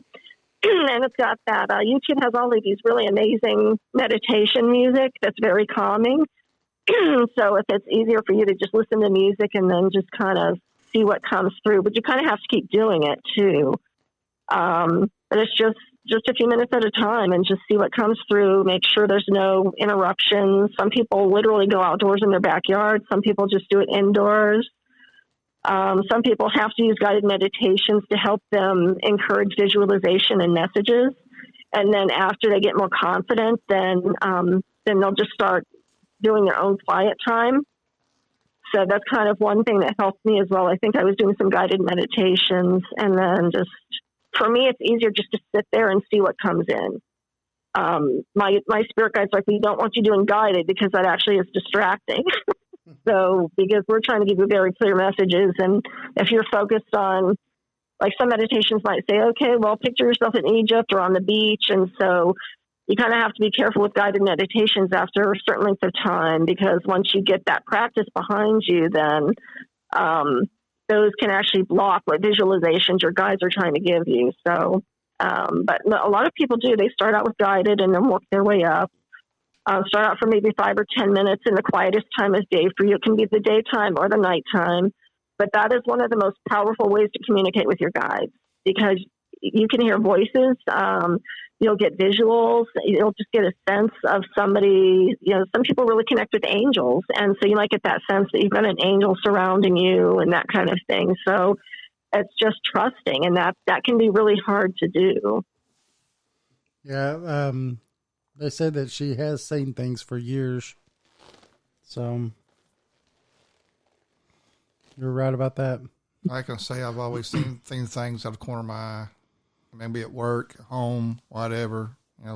and it's got that. YouTube has all of these really amazing meditation music that's very calming. So if it's easier for you to just listen to music and then just kind of see what comes through, but you kind of have to keep doing it too. But it's just a few minutes at a time, and just see what comes through. Make sure there's no interruptions. Some people literally go outdoors in their backyard. Some people just do it indoors. Some people have to use guided meditations to help them encourage visualization and messages. And then after they get more confident, then they'll just start doing their own quiet time. So that's kind of one thing that helped me as well. I think I was doing some guided meditations, and then just, for me, it's easier just to sit there and see what comes in. My spirit guide's like, we don't want you doing guided because that actually is distracting. So, because we're trying to give you very clear messages, and if you're focused on, like, some meditations might say, okay, well, picture yourself in Egypt or on the beach. And so you kind of have to be careful with guided meditations after a certain length of time, because once you get that practice behind you, then those can actually block what visualizations your guides are trying to give you. So, but a lot of people do. They start out with guided and then work their way up. Start out for maybe 5 or 10 minutes in the quietest time of day for you. It can be the daytime or the nighttime. But that is one of the most powerful ways to communicate with your guides, because you can hear voices. You'll get visuals. You'll just get a sense of somebody. Some people really connect with angels. And so you might get that sense that you've got an angel surrounding you and that kind of thing. So it's just trusting. And that can be really hard to do. Yeah. They said that she has seen things for years. So you're right about that. I can say I've always seen things out of the corner of my eye. Maybe at work, at home, whatever.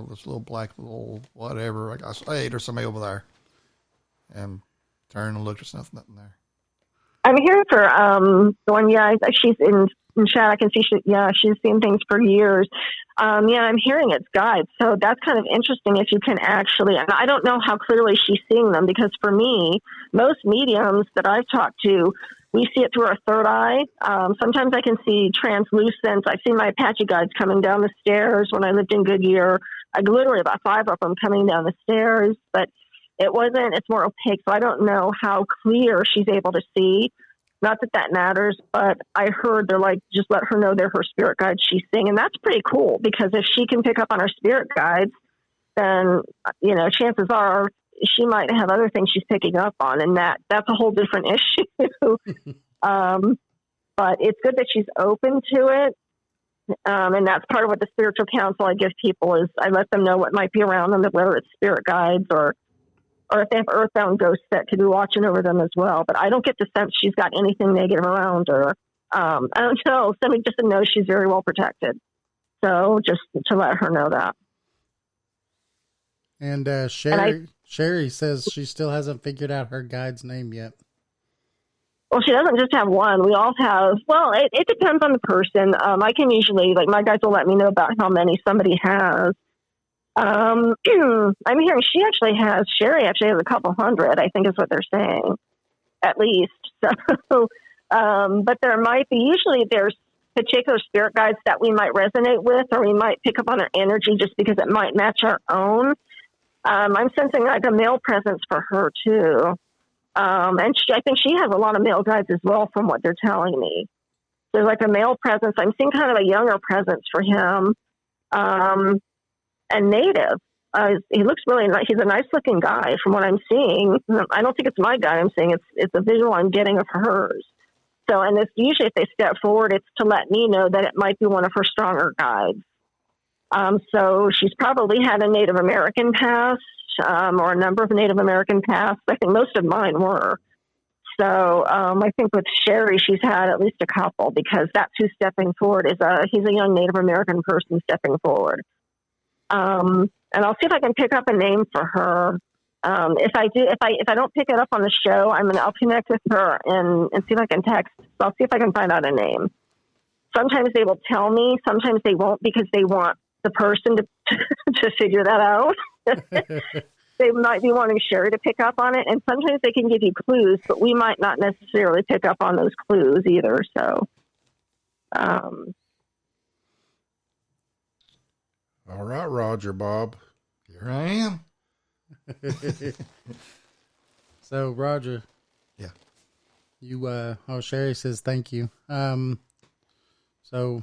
This little black little whatever. Like I say, hey, there's somebody over there. And turn and look, there's nothing there. I'm here for the one. Yeah, she's in chat. I can see she's seen things for years. I'm hearing it's guides. So that's kind of interesting if you can actually, and I don't know how clearly she's seeing them, because for me, most mediums that I've talked to, we see it through our third eye. Sometimes I can see translucence. I've seen my Apache guides coming down the stairs when I lived in Goodyear. I literally about 5 of them coming down the stairs, but it's more opaque. So I don't know how clear she's able to see. Not that matters, but I heard they're like, just let her know they're her spirit guides she's seeing. And that's pretty cool, because if she can pick up on her spirit guides, then, chances are she might have other things she's picking up on, and that's a whole different issue. But it's good that she's open to it. And that's part of what the spiritual counsel I give people is I let them know what might be around them, whether it's spirit guides or if they have earthbound ghosts that could be watching over them as well. But I don't get the sense she's got anything negative around her. I don't know. Somebody just knows she's very well protected. So just to let her know that. And Sherry says she still hasn't figured out her guide's name yet. Well, she doesn't just have one. We all have, it depends on the person. I can usually, my guides will let me know about how many somebody has. I'm hearing Sherry actually has a couple hundred, I think is what they're saying, at least. So, but there might be, usually there's particular spirit guides that we might resonate with, or we might pick up on their energy just because it might match our own. I'm sensing like a male presence for her too. And I think she has a lot of male guides as well from what they're telling me. There's like a male presence. I'm seeing kind of a younger presence for him. And native. He looks really nice. He's a nice looking guy from what I'm seeing. I don't think it's my guy I'm seeing. It's a visual I'm getting of hers. So, and it's usually if they step forward, it's to let me know that it might be one of her stronger guides. So she's probably had a Native American past, or a number of Native American pasts. I think most of mine were. So I think with Sherry, she's had at least a couple because that's who's stepping forward. He's a young Native American person stepping forward. And I'll see if I can pick up a name for her. If I don't pick it up on the show, I'll connect with her and see if I can text. I'll see if I can find out a name. Sometimes they will tell me, sometimes they won't because they want the person to figure that out. They might be wanting Sherry to pick up on it, and sometimes they can give you clues, but we might not necessarily pick up on those clues either. So, all right, Roger Bob. Here I am. So, Roger. Yeah. You, Sherry says thank you. So,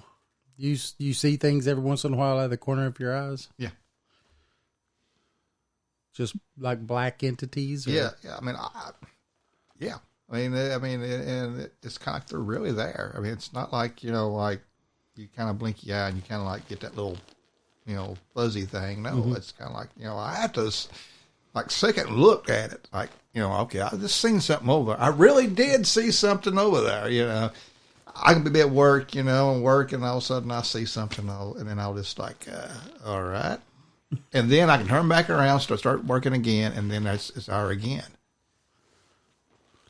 you see things every once in a while out of the corner of your eyes? Yeah. Just like black entities? Or? Yeah. And it's kind of like they're really there. I mean, it's not like, like you kind of blink your eye and you kind of like get that little, fuzzy thing. No, It's kind of like, I have to like second look at it. Like, okay, I just seen something over there. I really did see something over there, I can be at work, and work, and all of a sudden I see something, and then I'll just like, all right. And then I can turn back around, start working again, and then it's her again.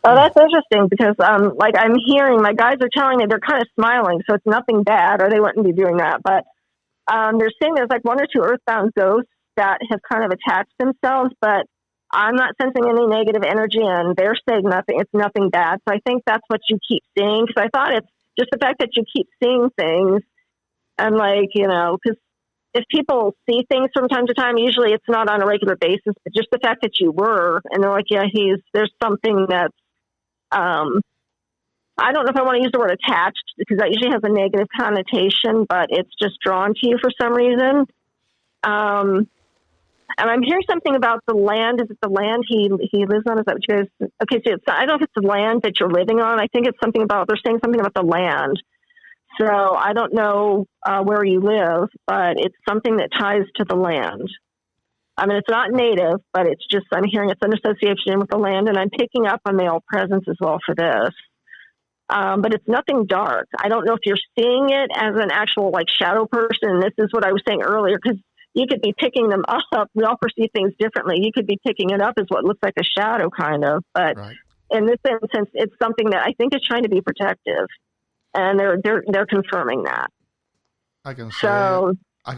Oh, that's interesting because, I'm hearing my guys are telling me they're kind of smiling, so it's nothing bad, or they wouldn't be doing that. But they're saying there's like one or two earthbound ghosts that have kind of attached themselves, but I'm not sensing any negative energy, and they're saying nothing. It's nothing bad. So I think that's what you keep seeing. Because I thought it's just the fact that you keep seeing things, and because if people see things from time to time, usually it's not on a regular basis, but just the fact that you were, and they're like, yeah, there's something that's, I don't know if I want to use the word attached because that usually has a negative connotation, but it's just drawn to you for some reason. And I'm hearing something about the land. Is it the land he lives on? Is that what you guys? Okay, so I don't know if it's the land that you're living on. I think it's something about, they're saying something about the land. So I don't know where you live, but it's something that ties to the land. I mean, it's not native, but it's just, I'm hearing it's an association with the land, and I'm picking up a male presence as well for this. But it's nothing dark. I don't know if you're seeing it as an actual like shadow person. This is what I was saying earlier, because you could be picking them up. We all perceive things differently. You could be picking it up as what looks like a shadow kind of, but right. In this instance, it's something that I think is trying to be protective, and they're confirming that. I can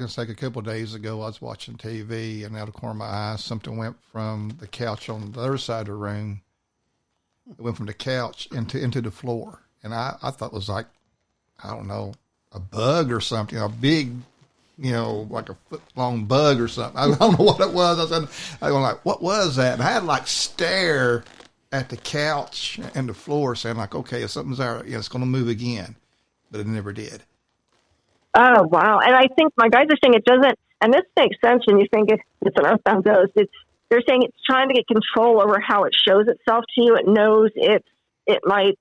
say a couple of days ago, I was watching TV, and out of the corner of my eye, something went from the couch on the other side of the room. It went from the couch into the floor, and I thought it was like, I don't know, a bug or something, a big, like a foot-long bug or something. I don't know what it was. I was like, what was that? And I had to like stare at the couch and the floor, saying like, okay, if something's there, it's going to move again, but it never did. Oh, wow. And I think my guys are saying it doesn't, and this makes sense when you think it's an earthbound ghost. They're saying it's trying to get control over how it shows itself to you. It knows it might,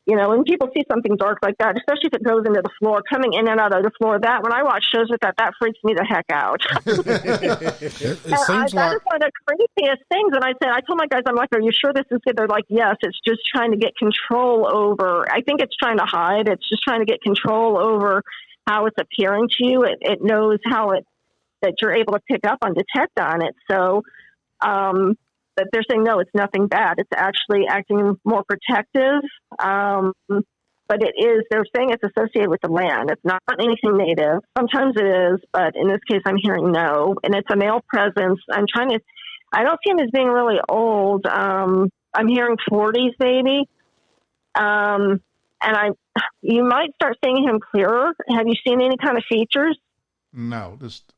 when people see something dark like that, especially if it goes into the floor, coming in and out of the floor, that when I watch shows with that freaks me the heck out. It seems that is one of the creepiest things. And I told my guys, I'm like, are you sure this is good? They're like, yes, it's just trying to get control over, I think it's trying to hide. It's just trying to get control over how it's appearing to you. It knows that you're able to pick up on, detect on it. So, but they're saying, no, it's nothing bad. It's actually acting more protective. But they're saying it's associated with the land. It's not anything native. Sometimes it is, but in this case, I'm hearing no. And it's a male presence. I don't see him as being really old. I'm hearing 40s maybe. And you might start seeing him clearer. Have you seen any kind of features? No, just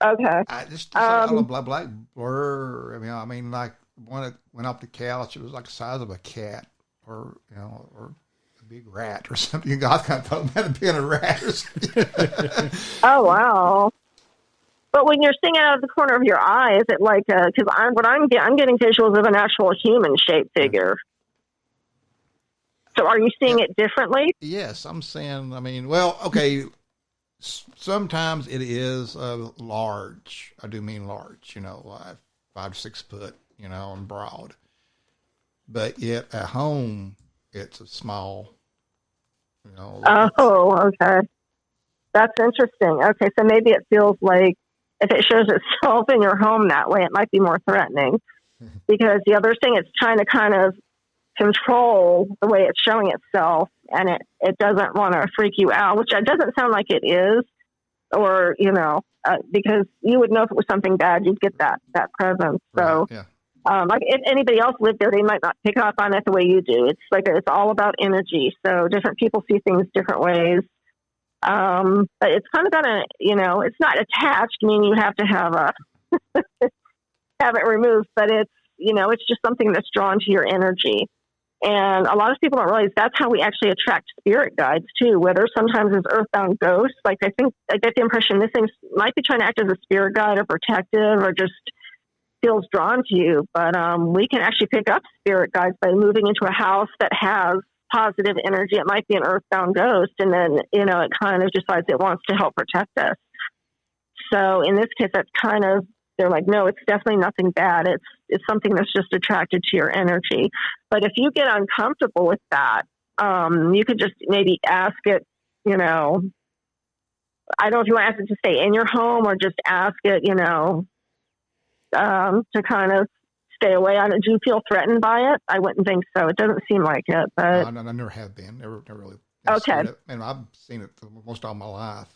okay. I just a black blur. I mean, like when it went off the couch, it was like the size of a cat, or or a big rat or something. I kind of thought it might have been a rat or something. Oh wow! But when you're seeing it out of the corner of your eye, is it like because I'm getting visuals of an actual human shaped figure. So are you seeing it differently? Yes, I'm saying. I mean, well, okay. Sometimes it is large. I do mean large. 5 to 6 foot. And broad. but yet at home it's a small, Oh, okay. That's interesting. Okay, so maybe it feels like if it shows itself in your home that way, it might be more threatening. Because the other thing, it's trying to kind of control the way it's showing itself, and it doesn't want to freak you out, which it doesn't sound like it is, or, because you would know if it was something bad, you'd get that presence. So, yeah. Like if anybody else lived there, they might not pick up on it the way you do. It's all about energy. So different people see things different ways. But it's kind of it's not attached, meaning you have to have have it removed, but it's just something that's drawn to your energy. And a lot of people don't realize that's how we actually attract spirit guides too, whether sometimes as earthbound ghosts. Like I get the impression this thing might be trying to act as a spirit guide or protective or just feels drawn to you. But we can actually pick up spirit guides by moving into a house that has positive energy. It might be an earthbound ghost, and then, it kind of decides it wants to help protect us. So in this case, that's kind of, they're like, no, it's definitely nothing bad. It's something that's just attracted to your energy. But if you get uncomfortable with that, you could just maybe ask it, I don't know if you want to ask it to stay in your home or just ask it, to kind of stay away on it. Do you feel threatened by it? I wouldn't think so. It doesn't seem like it, but no, I never have been. Never really. Okay. And I've seen it for most all my life.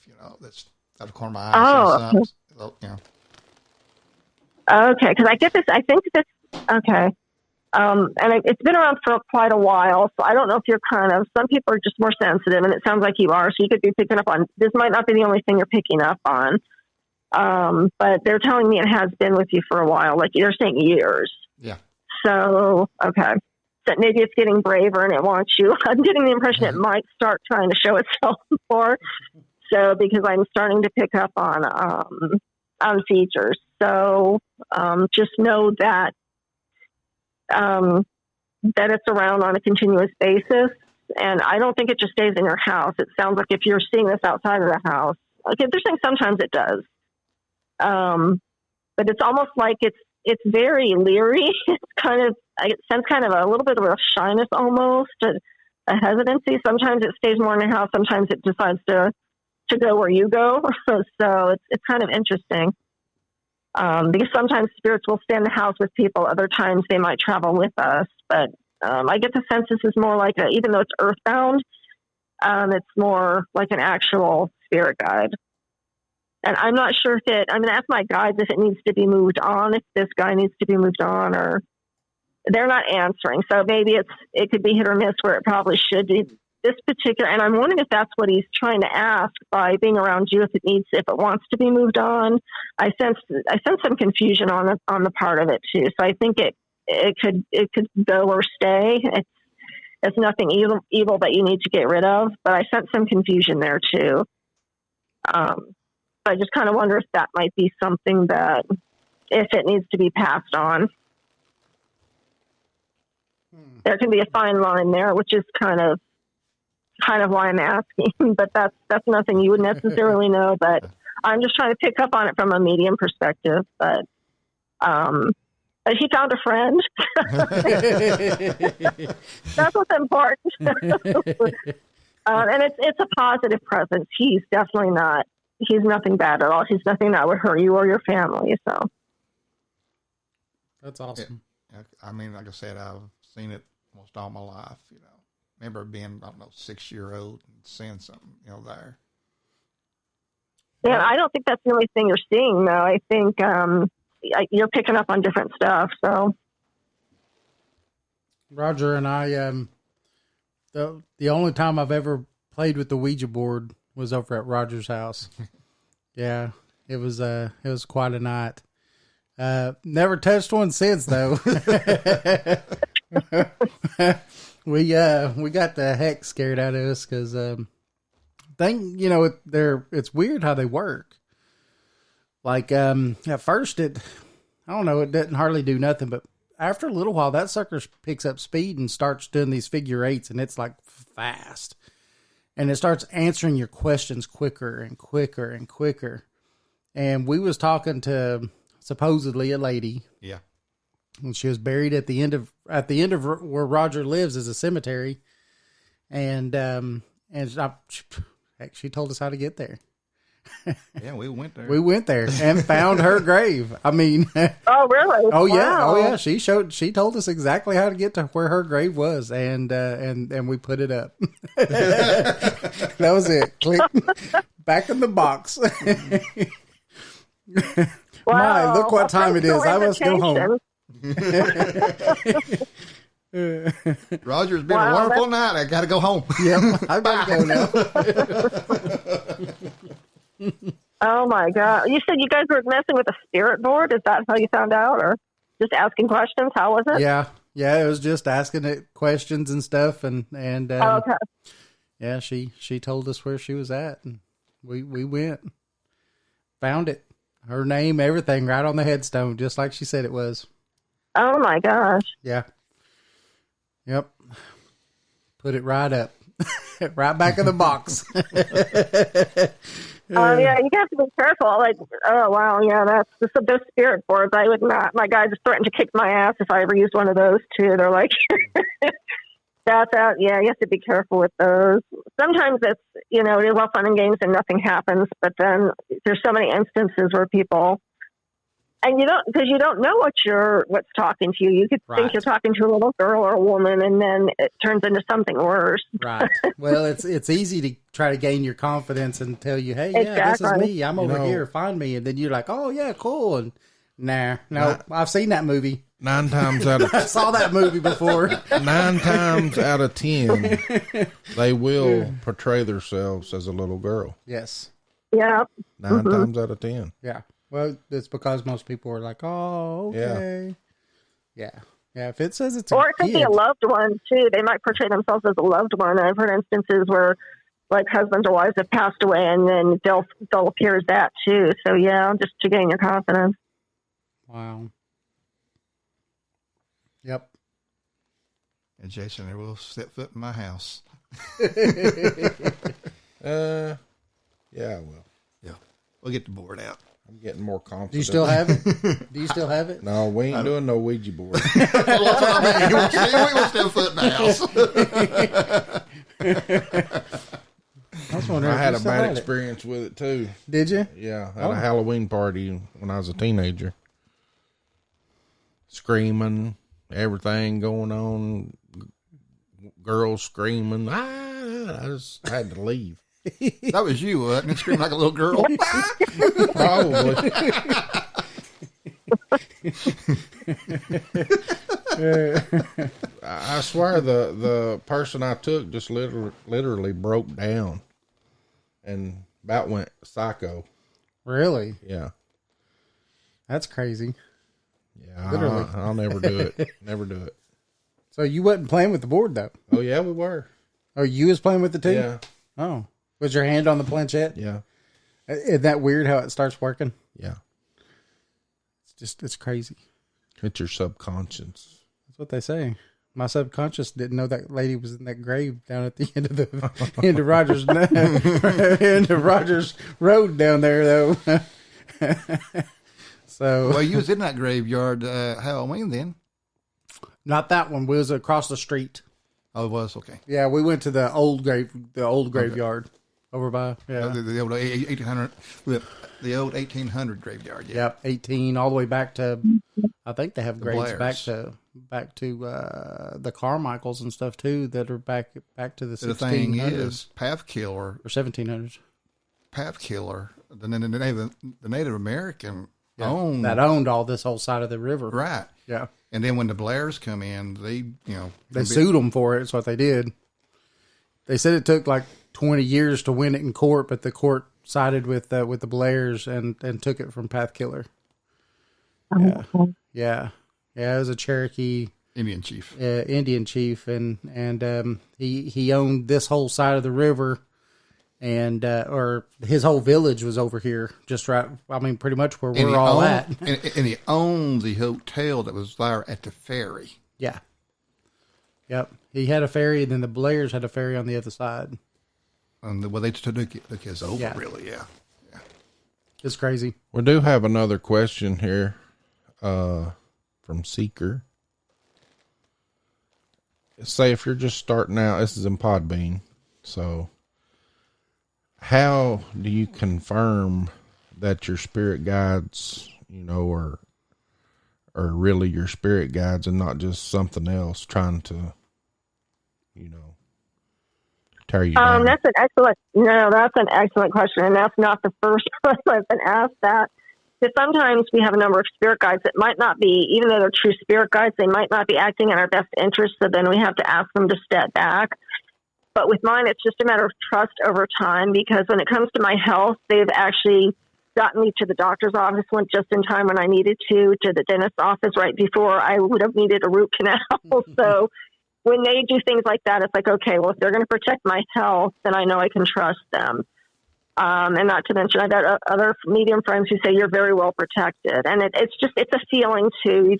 That's out of the corner of my Oh. eyes. So, yeah. Okay, because I get this. I think this. Okay, and it's been around for quite a while, so I don't know if you're some people are just more sensitive, and it sounds like you are. So you could be picking up on. This might not be the only thing you're picking up on. But they're telling me it has been with you for a while, like they're saying years. Yeah. So, okay. So maybe it's getting braver and it wants you. I'm getting the impression it might start trying to show itself more. So, because I'm starting to pick up on features. So, just know that, that it's around on a continuous basis. And I don't think it just stays in your house. It sounds like if you're seeing this outside of the house, okay, they're saying sometimes it does. But it's almost like it's very leery. I sense kind of a little bit of a shyness almost, a hesitancy. Sometimes it stays more in the house. Sometimes it decides to go where you go. So it's kind of interesting. Because sometimes spirits will stay in the house with people. Other times they might travel with us. But, I get the sense this is more like even though it's earthbound, it's more like an actual spirit guide. And I'm not sure I'm going to ask my guides if it needs to be moved on, if this guy needs to be moved on, or they're not answering. So maybe it could be hit or miss where it probably should be this particular. And I'm wondering if that's what he's trying to ask by being around you, if it wants to be moved on. I sense some confusion on the part of it too. So I think it could go or stay. It's nothing evil that you need to get rid of, but I sense some confusion there too. I just kind of wonder if that might be something that, if it needs to be passed on. There can be a fine line there, which is kind of why I'm asking. But that's nothing you would necessarily know. But I'm just trying to pick up on it from a medium perspective. But he found a friend. That's what's important. And it's a positive presence. He's definitely not. He's nothing bad at all. He's nothing that would hurt you or your family. So that's awesome. Yeah. I mean, like I said, I've seen it almost all my life. Remember being 6-year-old and seeing something, there. Yeah, I don't think that's the only thing you're seeing, though. I think you're picking up on different stuff. So Roger and I, the only time I've ever played with the Ouija board was over at Roger's house. Yeah, it was quite a night. Never touched one since though. We got the heck scared out of us because it's weird how they work. Like at first I don't know, it didn't hardly do nothing, but after a little while that sucker picks up speed and starts doing these figure eights, and it's like fast. And it starts answering your questions quicker and quicker and quicker. And we was talking to supposedly a lady. Yeah. And she was buried at the end of where Roger lives is a cemetery. And heck, she told us how to get there. Yeah, we went there. We went there and found her grave. I mean, Oh, really? oh yeah, Wow. oh yeah. She told us exactly how to get to where her grave was, and we put it up. That was it. Click back in the box. Wow. My, look what time it is. I must go home. Roger, it's been Wow, a wonderful night. I got to go home. Yep, I better go now. Oh my God! You said you guys were messing with a spirit board. Is that how you found out, or just asking questions? How was it? Yeah, it was just asking it questions and stuff, and Oh, okay. yeah, she told us where she was at, and we went, found it, her name, everything, right on the headstone, just like she said it was. Oh my gosh! Yeah. Yep. Put it right up, right back in the box. Yeah, you have to be careful. Like, oh wow, yeah, that's those spirit boards. I would not. My guy just threatened to kick my ass if I ever used one of those too. They're like, that's out. Yeah, you have to be careful with those. Sometimes it's it's all fun and games and nothing happens, but then there's so many instances where people. And you don't know what's talking to you. You could think you're talking to a little girl or a woman, and then it turns into something worse. Right. Well, it's easy to try to gain your confidence and tell you, hey, yeah, Exactly. this is me. I'm over here. Find me. And then you're like, oh, yeah, cool. And no, I've seen that movie. 9 times out of I saw that movie before. 9 times out of 10, they will portray themselves as a little girl. Yes. Yeah. 9 times out of 10. Yeah. Well, it's because most people are like, oh, okay. Yeah. Yeah. If it says it's Or it could be a loved one, too. They might portray themselves as a loved one. I've heard instances where, like, husbands or wives have passed away, and then they'll appear as that, too. So, yeah, just to gain your confidence. Wow. Yep. And Jason never will step foot in my house. Yeah, well. Yeah. We'll get the board out. I'm getting more confident. Do you still have it? Do you still have it? No, we ain't doing no Ouija board. That's what I mean. We will step foot in the house. I was wondering I if had you a still bad had it. experience with it, too. Did you? Yeah, at a Halloween party when I was a teenager. Screaming, everything going on, girls screaming. I just had to leave. That was you, wasn't it? Screaming like a little girl. Probably. I swear the person I took just literally broke down and about went psycho. Really? Yeah. That's crazy. Yeah. Literally. I'll never do it. Never do it. So you wasn't playing with the board, though? Oh, yeah, we were. Oh, you was playing with it, too? Yeah. Oh. Was your hand on the planchette? Yeah. Isn't that weird how it starts working? Yeah. It's crazy. It's your subconscious. That's what they say. My subconscious didn't know that lady was in that grave down at the end of the end of Rogers end of Rogers Road down there, though. So Well, you was in that graveyard Halloween then. not that one. We was across the street. Oh, it was? Okay. Yeah, we went to the old graveyard over by The old 1800, the old 1800 graveyard. Yeah. Yep, 18 all the way back to. I think they have graves Blairs. back to the Carmichaels and stuff too that are back to the 1600s. The thing is, Path Killer, or 1700s. the Native American owned all this whole side of the river. right. Yeah, And then when the Blairs come in, they sued them for it. That's what they did. They said it took like 20 years to win it in court, but the court sided with the Blairs and took it from Path Killer. Yeah. It was a Cherokee Indian chief. Indian chief, and he owned this whole side of the river, and or his whole village was over here, just right. I mean, pretty much where we're all at. And he owned the hotel that was there at the ferry. Yeah. Yep. He had a ferry, and then the Blairs had a ferry on the other side. Well, they took his over, Yeah. really, yeah. It's crazy. We do have another question here from Seeker. Say if you're just starting out, this is in Podbean. So how do you confirm that your spirit guides, are really your spirit guides and not just something else trying to, tear you down? That's an excellent question. And that's not the first time I've been asked that. Because sometimes we have a number of spirit guides that might not be, even though they're true spirit guides, they might not be acting in our best interest. So then we have to ask them to step back. But with mine, it's just a matter of trust over time, because when it comes to my health, they've actually gotten me to the doctor's office, went just in time when I needed to the dentist's office right before I would have needed a root canal. So when they do things like that, it's like, okay, well, if they're going to protect my health, then I know I can trust them. And not to mention, I've got other medium friends who say you're very well protected. And it's a feeling too.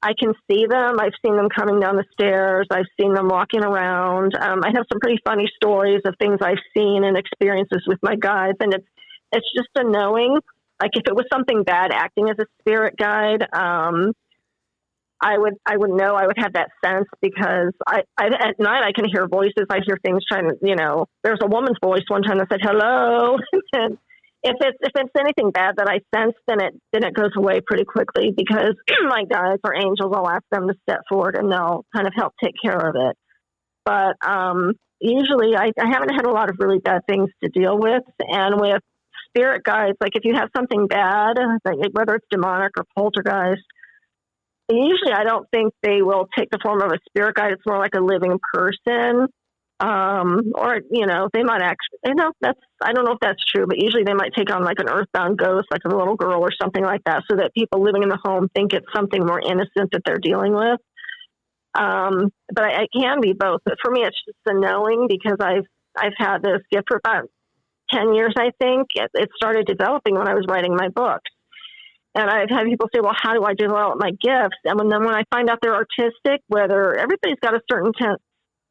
I can see them. I've seen them coming down the stairs. I've seen them walking around. I have some pretty funny stories of things I've seen and experiences with my guides. And it's just a knowing, like if it was something bad acting as a spirit guide, I would know. I would have that sense, because at night I can hear voices. I hear things trying to, there's a woman's voice one time that said hello. And if it's anything bad that I sense, then it goes away pretty quickly, because my guides or angels, I'll ask them to step forward and they'll kind of help take care of it. But usually I haven't had a lot of really bad things to deal with. And with spirit guides, like if you have something bad, like whether it's demonic or poltergeist, usually I don't think they will take the form of a spirit guide. It's more like a living person. Or, they might actually, I don't know if that's true, but usually they might take on like an earthbound ghost, like a little girl or something like that, so that people living in the home think it's something more innocent that they're dealing with. But it can be both. But for me, it's just the knowing, because I've had this gift for about 10 years, I think. It started developing when I was writing my books. And I've had people say, well, how do I develop my gifts? And when I find out they're artistic, whether everybody's got a certain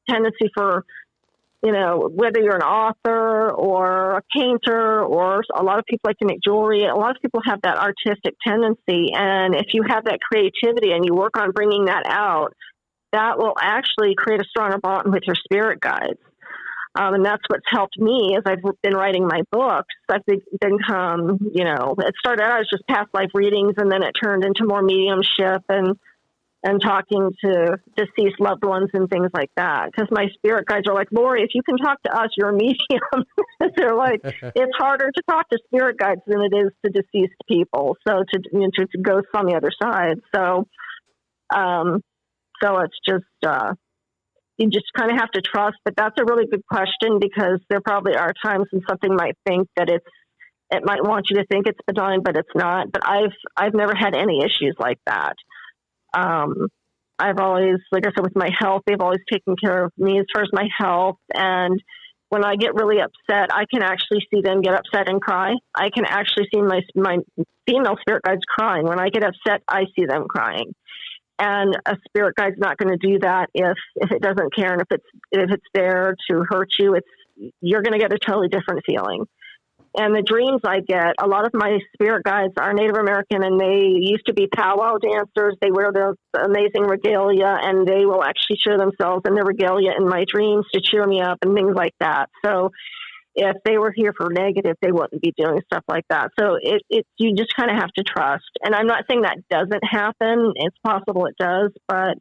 tendency for, whether you're an author or a painter, or a lot of people like to make jewelry. A lot of people have that artistic tendency. And if you have that creativity and you work on bringing that out, that will actually create a stronger bond with your spirit guides. And that's what's helped me as I've been writing my books. I've become, it started out as just past life readings, and then it turned into more mediumship and talking to deceased loved ones and things like that. Because my spirit guides are like, Lori, if you can talk to us, you're a medium. They're like, it's harder to talk to spirit guides than it is to deceased people. So to ghosts on the other side. So it's just, you just kind of have to trust. But that's a really good question, because there probably are times when something might think that it might want you to think it's benign, but it's not. But I've never had any issues like that. I've always, like I said, with my health, they've always taken care of me as far as my health. And when I get really upset, I can actually see them get upset and cry. I can actually see my female spirit guides crying. When I get upset, I see them crying. And a spirit guide's not going to do that if it doesn't care, and if it's there to hurt you, you're going to get a totally different feeling. And the dreams I get, a lot of my spirit guides are Native American, and they used to be powwow dancers. They wear their amazing regalia, and they will actually show themselves in their regalia in my dreams to cheer me up and things like that. So if they were here for negative, they wouldn't be doing stuff like that. So you just kind of have to trust. And I'm not saying that doesn't happen. It's possible it does, but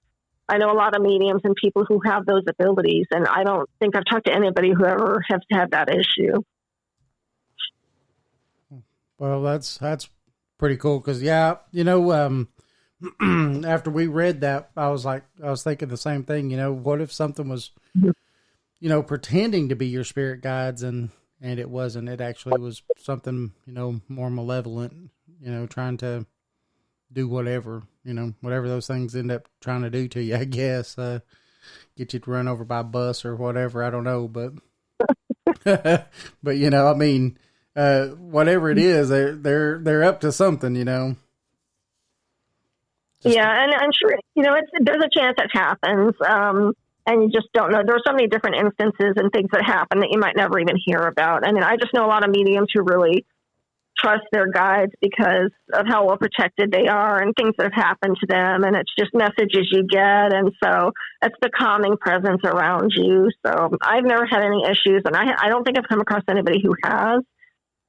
I know a lot of mediums and people who have those abilities, and I don't think I've talked to anybody who ever has had that issue. Well, that's pretty cool. Cause after we read that, I was thinking the same thing, what if something was, pretending to be your spirit guides and it wasn't, it actually was something, more malevolent, trying to do whatever those things end up trying to do to you, I guess, get you to run over by a bus or whatever. I don't know, but, but, whatever it is, they're up to something, Yeah, and I'm sure, there's a chance it happens. And you just don't know. There are so many different instances and things that happen that you might never even hear about. I mean, I just know a lot of mediums who really trust their guides because of how well protected they are and things that have happened to them. And it's just messages you get. And so it's the calming presence around you. So I've never had any issues, and I don't think I've come across anybody who has.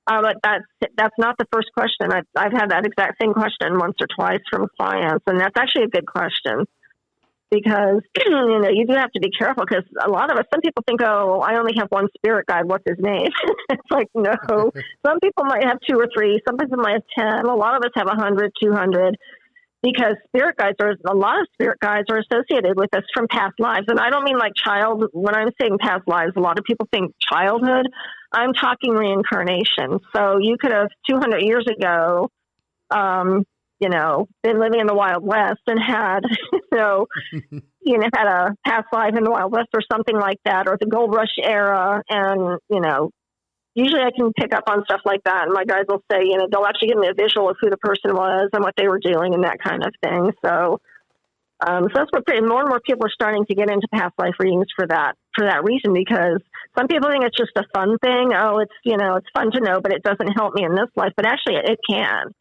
But that's not the first question. I've had that exact same question once or twice from clients, and that's actually a good question. Because, you do have to be careful because a lot of us, some people think, oh, I only have one spirit guide. What's his name? It's like, no. Some people might have 2 or 3. Some people might have 10. A lot of us have 100, 200 because a lot of spirit guides are associated with us from past lives. And I don't mean like when I'm saying past lives, a lot of people think childhood. I'm talking reincarnation. So you could have 200 years ago, been living in the Wild West and had, had a past life in the Wild West or something like that, or the Gold Rush era. And, usually I can pick up on stuff like that. And my guys will say, they'll actually give me a visual of who the person was and what they were doing and that kind of thing. So that's what more and more people are starting to get into past life readings for that reason, because some people think it's just a fun thing. Oh, it's fun to know, but it doesn't help me in this life. But actually it can.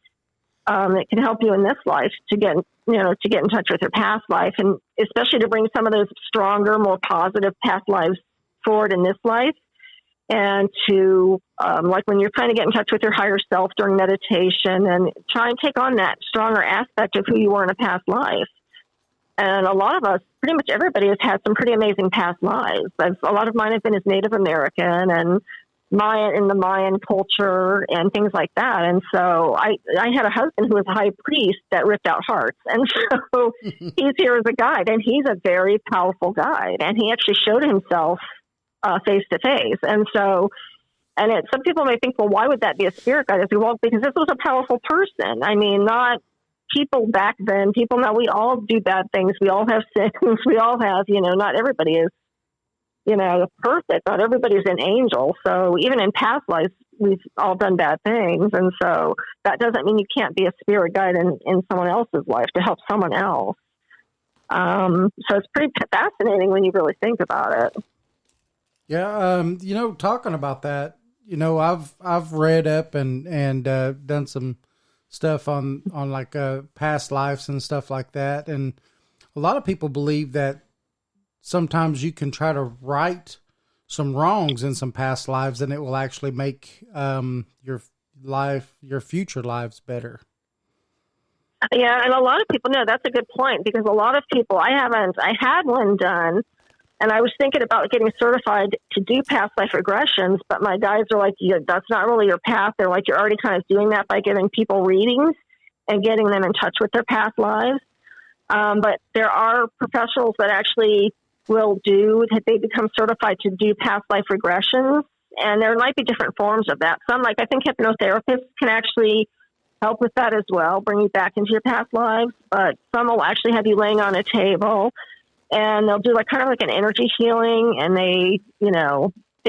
It can help you in this life to get in touch with your past life, and especially to bring some of those stronger, more positive past lives forward in this life. And to, like when you're trying to get in touch with your higher self during meditation and try and take on that stronger aspect of who you were in a past life. And a lot of us, pretty much everybody has had some pretty amazing past lives. A lot of mine have been as Native American and Mayan in the Mayan culture and things like that. And so I had a husband who was a high priest that ripped out hearts. And so he's here as a guide, and he's a very powerful guide. And he actually showed himself face to face. And so, some people may think, well, why would that be a spirit guide? I say, well, because this was a powerful person. I mean, not people back then, people now, we all do bad things. We all have sins. We all have, not everybody is, perfect. Not everybody's an angel. So even in past lives, we've all done bad things. And so that doesn't mean you can't be a spirit guide in someone else's life to help someone else. So it's pretty fascinating when you really think about it. Yeah. Talking about that, I've read up and done some stuff on like past lives and stuff like that. And a lot of people believe that sometimes you can try to right some wrongs in some past lives, and it will actually make your future lives better. Yeah, and a lot of people know that's a good point, because a lot of people, I had one done, and I was thinking about getting certified to do past life regressions, but my guys are like, yeah, that's not really your path. They're like, you're already kind of doing that by giving people readings and getting them in touch with their past lives. But there are professionals that actually they become certified to do past life regressions, and there might be different forms of that. Some, like I think hypnotherapists can actually help with that as well, bring you back into your past lives, but some will actually have you laying on a table, and they'll do kind of like an energy healing, and they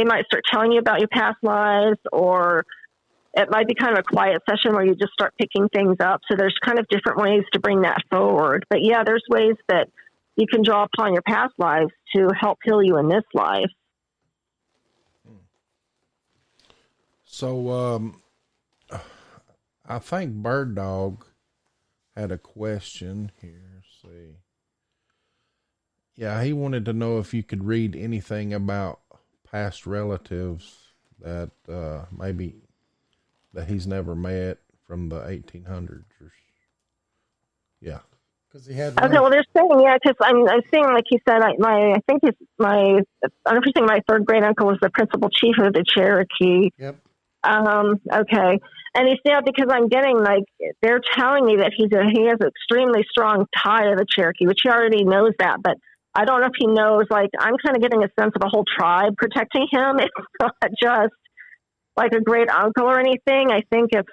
might start telling you about your past lives, or it might be kind of a quiet session where you just start picking things up. So there's kind of different ways to bring that forward. But yeah, there's ways that you can draw upon your past lives to help heal you in this life. So, I think Bird Dog had a question here. Let's see. Yeah, he wanted to know if you could read anything about past relatives that maybe that he's never met from the 1800s. Yeah. Because he had. Okay, well, they're saying, yeah, because I'm seeing, like he said, I think my third great uncle was the principal chief of the Cherokee. Yep. Okay. And he said, because I'm getting they're telling me that he has an extremely strong tie to the Cherokee, which he already knows that, but I don't know if he knows, I'm kind of getting a sense of a whole tribe protecting him. It's not just like a great uncle or anything. I think it's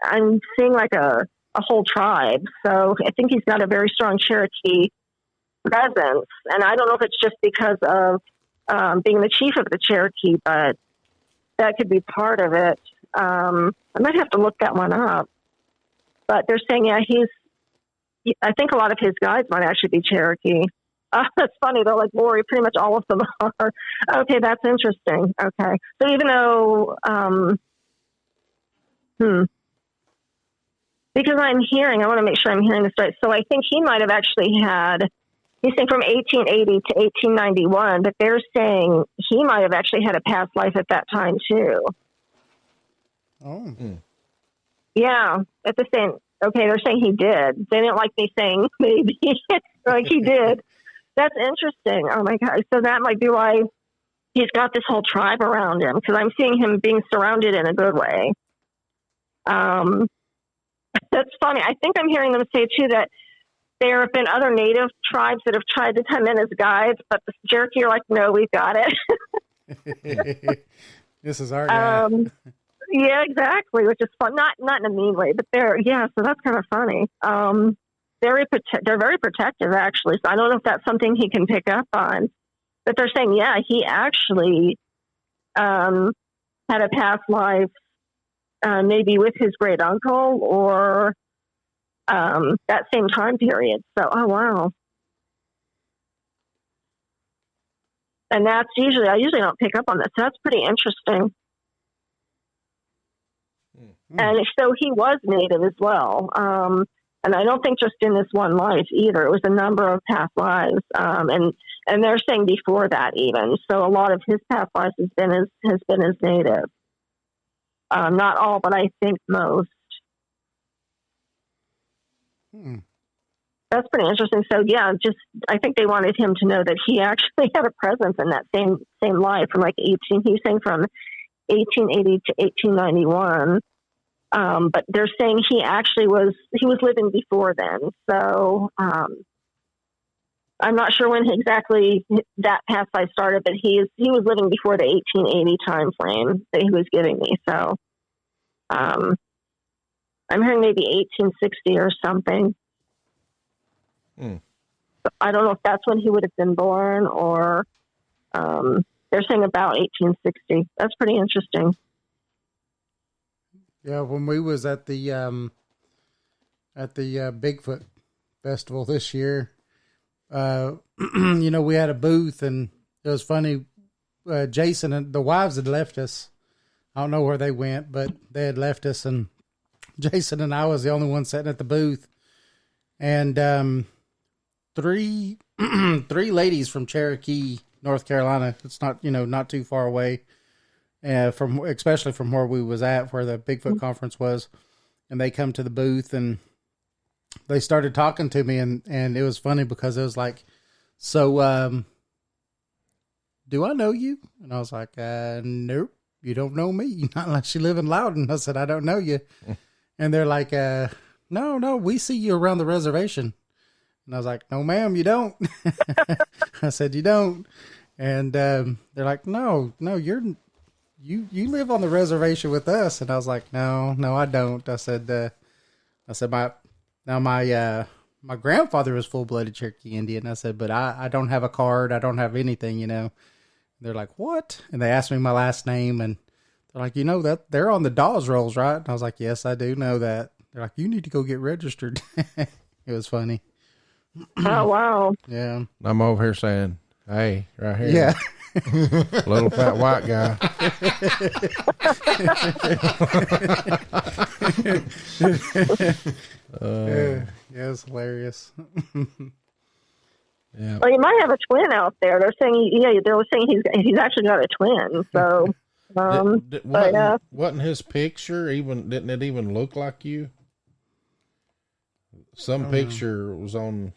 I'm seeing a whole tribe. So I think he's got a very strong Cherokee presence. And I don't know if it's just because of being the chief of the Cherokee, but that could be part of it. I might have to look that one up. But they're saying, yeah, I think a lot of his guides might actually be Cherokee. That's funny. They're like, Lori, pretty much all of them are. Okay, that's interesting. Okay. So even though Because I want to make sure I'm hearing this right. So I think he might have actually he's saying from 1880 to 1891, but they're saying he might have actually had a past life at that time too. Oh. Yeah, at the same. Okay, they're saying he did. They didn't like me saying maybe, like he did. That's interesting. Oh my God! So that might be why he's got this whole tribe around him, because I'm seeing him being surrounded in a good way. That's funny. I think I'm hearing them say too that there have been other native tribes that have tried to come in as guides, but the Cherokee are like, no, we've got it. This is our guy. Yeah, exactly, which is fun. Not in a mean way, but so that's kind of funny. They're very protective, actually. So I don't know if that's something he can pick up on. But they're saying, yeah, he actually had a past life, maybe with his great uncle or that same time period. So, oh wow. And I usually don't pick up on this. So that's pretty interesting. And so he was native as well. And I don't think just in this one life either. It was a number of past lives. And they're saying before that even. So a lot of his past lives has been as native. Not all, but I think most. That's pretty interesting. So yeah, I think they wanted him to know that he actually had a presence in that same life from he's saying from 1880 to 1891. But they're saying he was living before then. So, I'm not sure when exactly that past life started, but he was living before the 1880 time frame that he was giving me. So, I'm hearing maybe 1860 or something. I don't know if that's when he would have been born or, they're saying about 1860. That's pretty interesting. Yeah, when we was at the Bigfoot Festival this year, we had a booth, and it was funny. Jason and the wives had left us. I don't know where they went, but they had left us, and Jason and I was the only one sitting at the booth. And three ladies from Cherokee, North Carolina. It's not not too far away. Especially from where we was at, where the Bigfoot conference was, and they come to the booth and they started talking to me, and it was funny because it was like, so, do I know you? And I was like, nope, you don't know me, not unless you live in Loudon. I said, I don't know you. And they're like, no, we see you around the reservation. And I was like, no, ma'am, you don't. I said, you don't. And they're like, no, you live on the reservation with us. And I was like, no, I don't. I said, my grandfather was full-blooded Cherokee Indian. I said, but I don't have a card. I don't have anything, They're like, what? And they asked me my last name, and they're like, that they're on the Dawes rolls, right? And I was like, yes, I do know that. They're like, you need to go get registered. It was funny. Oh, wow. Yeah. I'm over here saying, hey, right here. Yeah. Little fat white guy. Yeah, it's hilarious. Yeah. Well, you might have a twin out there. They're saying, they were saying he's actually got a twin. So, wasn't his picture didn't it even look like you? Some picture was on.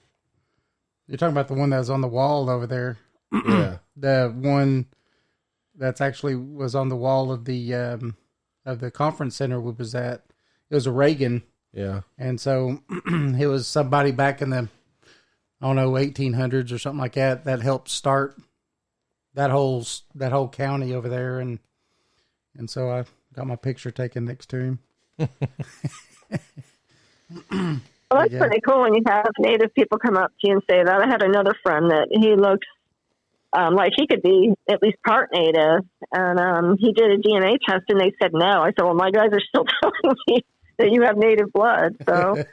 You're talking about the one that was on the wall over there. Yeah. The one that's actually was on the wall of the conference center we was at. It was a Reagan. Yeah. And so it was somebody back in the, 1800s or something like that helped start that whole county over there. And so I got my picture taken next to him. Well, that's pretty cool when you have Native people come up to you and say that. I had another friend that he looks like he could be at least part Native, and he did a DNA test and they said no. I said, well, my guys are still telling me that you have Native blood. So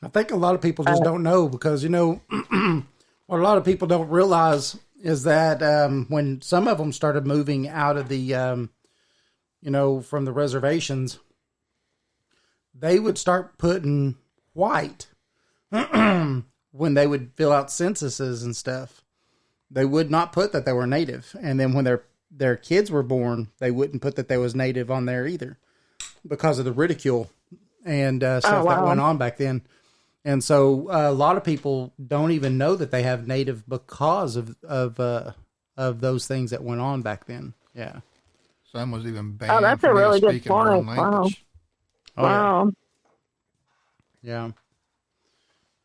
I think a lot of people just don't know because, what a lot of people don't realize is that when some of them started moving out of the, from the reservations, they would start putting white when they would fill out censuses and stuff. They would not put that they were Native. And then when their kids were born, they wouldn't put that they was Native on there either because of the ridicule and stuff that went on back then. And so a lot of people don't even know that they have Native because of those things that went on back then. Yeah. Some was even banned. Oh, that's a really good point. Wow. Oh, wow. Yeah.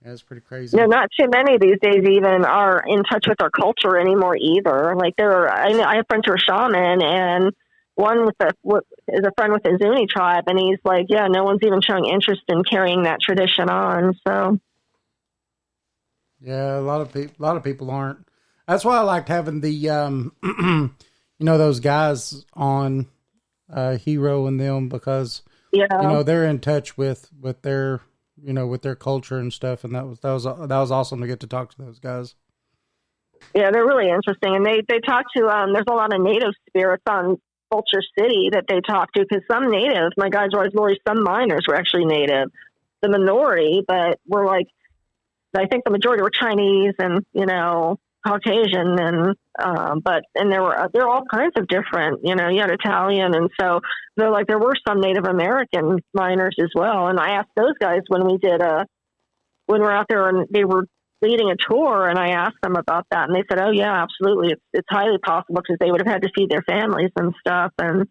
That's pretty crazy. Yeah, not too many these days even are in touch with our culture anymore either. Like I have friends who are shaman, and one is a friend with the Zuni tribe, and he's like, yeah, no one's even showing interest in carrying that tradition on. So, yeah, a lot of people aren't. That's why I liked having the those guys on Hero and them, because they're in touch with their with their culture and stuff, and that was awesome to get to talk to those guys. Yeah, they're really interesting, and they talk to there's a lot of Native spirits on Culture City that they talk to, because some Native, my guys were always worried, some miners were actually Native, the minority, but we're like, I think the majority were Chinese and Caucasian, and there are all kinds of different, you had Italian, and so they're like, there were some Native American miners as well. And I asked those guys when we were out there and they were leading a tour, and I asked them about that, and they said, oh yeah, absolutely, it's highly possible, because they would have had to feed their families and stuff, and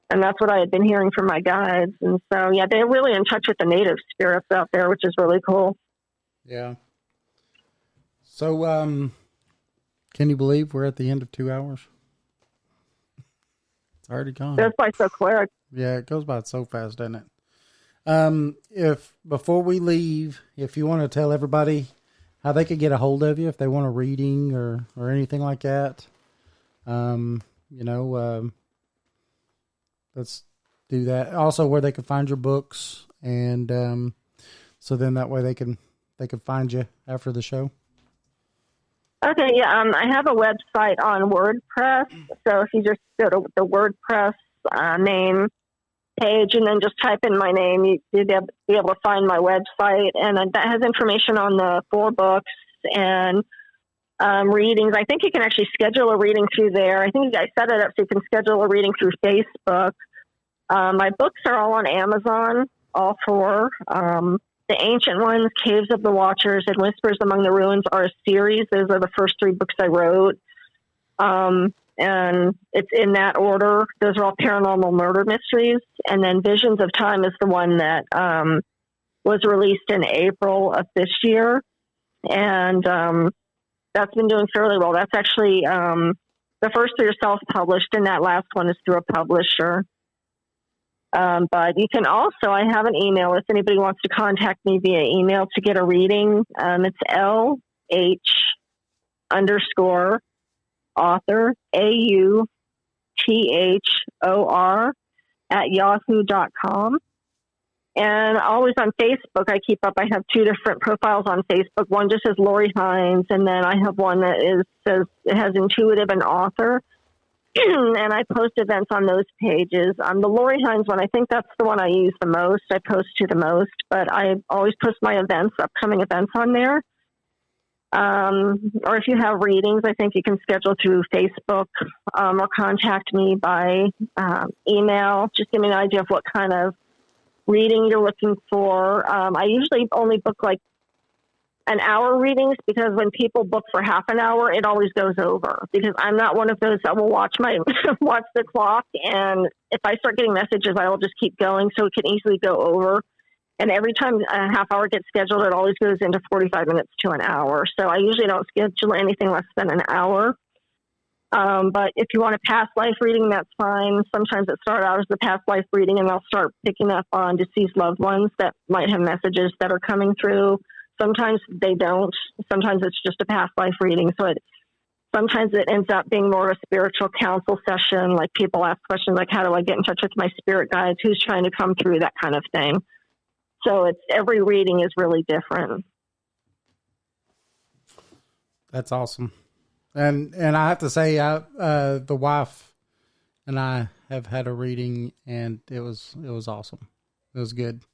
that's what I had been hearing from my guides. And so yeah, they're really in touch with the Native spirits out there, which is really cool. Yeah. So, can you believe we're at the end of 2 hours? It's already gone. That's by so quick. Yeah, it goes by so fast, doesn't it? If before we leave, if you want to tell everybody how they could get a hold of you if they want a reading or anything like that, let's do that. Also, where they can find your books, and so then that way they can find you after the show. Okay, yeah, I have a website on WordPress, so if you just go to the WordPress name page and then just type in my name, you'll be able to find my website, and that has information on the 4 books and readings. I think you can actually schedule a reading through there. I think I set it up so you can schedule a reading through Facebook. My books are all on Amazon, all 4. The Ancient Ones, Caves of the Watchers, and Whispers Among the Ruins are a series. Those are the first 3 books I wrote. And it's in that order. Those are all paranormal murder mysteries. And then Visions of Time is the one that was released in April of this year. And that's been doing fairly well. That's actually the first 3 are self-published, and that last one is through a publisher. But you can also, I have an email if anybody wants to contact me via email to get a reading. It's LH_author, AUTHOR @yahoo.com. And always on Facebook, I keep up. I have 2 different profiles on Facebook. One just says Lori Hines, and then I have one that says it has intuitive and author. And I post events on those pages. The Lori Hines one, I think that's the one I use the most. I post to the most, but I always post my upcoming events on there. Or if you have readings, I think you can schedule through Facebook, or contact me by email. Just give me an idea of what kind of reading you're looking for. I usually only book like an hour readings, because when people book for half an hour, it always goes over, because I'm not one of those that will watch the clock. And if I start getting messages, I will just keep going. So it can easily go over. And every time a half hour gets scheduled, it always goes into 45 minutes to an hour. So I usually don't schedule anything less than an hour. But if you want a past life reading, that's fine. Sometimes it starts out as a past life reading, and I'll start picking up on deceased loved ones that might have messages that are coming through. Sometimes they don't. Sometimes it's just a past life reading. So sometimes it ends up being more of a spiritual counsel session. Like people ask questions like, how do I get in touch with my spirit guides? Who's trying to come through? That kind of thing. So every reading is really different. That's awesome. And I have to say, the wife and I have had a reading, and it was awesome. It was good.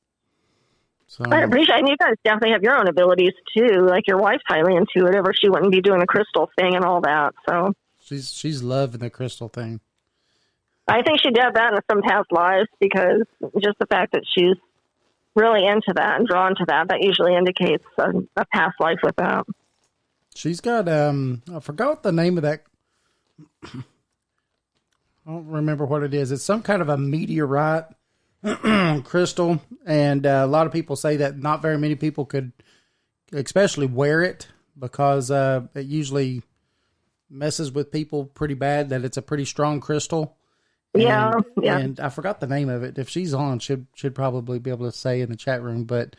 So I appreciate it. And you guys definitely have your own abilities too. Like your wife's highly intuitive, or she wouldn't be doing the crystal thing and all that. So she's loving the crystal thing. I think she did that in some past lives, because just the fact that she's really into that and drawn to that, that usually indicates a past life with that. She's got, I forgot the name of that. I don't remember what it is. It's some kind of a meteorite crystal. And a lot of people say that not very many people could especially wear it, because it usually messes with people pretty bad, that it's a pretty strong crystal. Yeah. And I forgot the name of it. If she's on, should probably be able to say in the chat room. But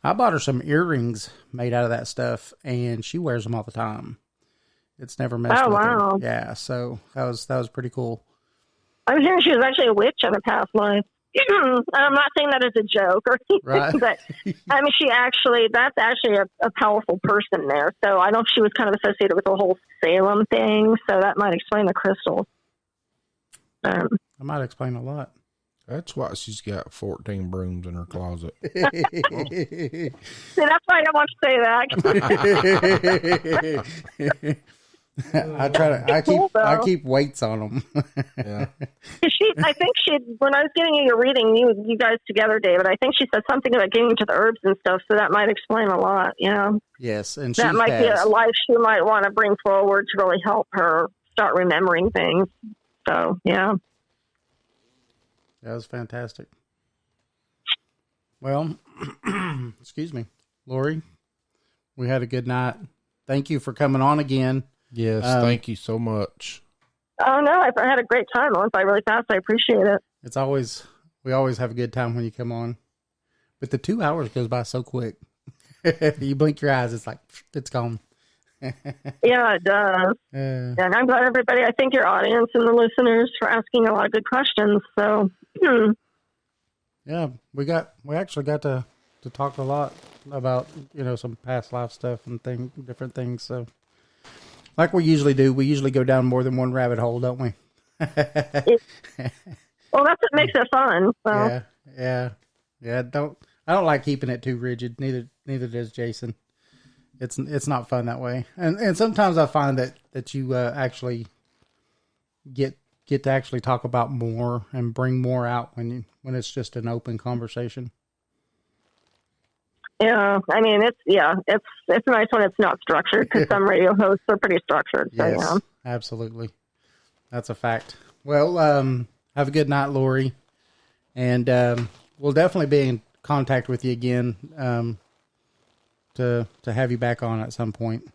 I bought her some earrings made out of that stuff, and she wears them all the time. It's never messed with wow. her. Yeah, so that was pretty cool. I was hearing she was actually a witch in a past life. I'm not saying that as a joke or anything, Right. but I mean, that's actually a powerful person there. So I know she was kind of associated with the whole Salem thing, so that might explain the crystals. That might explain a lot. That's why she's got 14 brooms in her closet. See, that's why I don't want to say that. I keep weights on them. Yeah. I think when I was getting you your reading, you guys together, David, I think she said something about getting into the herbs and stuff, so that might explain a lot, you know? Yes, and that might be a life she might want to bring forward to really help her start remembering things. So, yeah. That was fantastic. Well, excuse me, Lori, we had a good night. Thank you for coming on again. Yes, thank you so much. Oh, no, I had a great time. I went by really fast. I appreciate it. We always have a good time when you come on. But the 2 hours goes by so quick. You blink your eyes, it's like, it's gone. Yeah, it does. And I'm glad everybody, I thank your audience and the listeners for asking a lot of good questions. So, yeah, we actually got to talk a lot about, some past life stuff and different things. So, like we usually do, we usually go down more than one rabbit hole, don't we? Well, that's what makes it fun. So. Yeah. I don't like keeping it too rigid. Neither does Jason. It's not fun that way. And sometimes I find that you actually get to actually talk about more and bring more out when it's just an open conversation. Yeah, I mean it's nice when it's not structured, because some radio hosts are pretty structured. So, Yes, yeah. Absolutely, that's a fact. Well, have a good night, Lori, and we'll definitely be in contact with you again to have you back on at some point.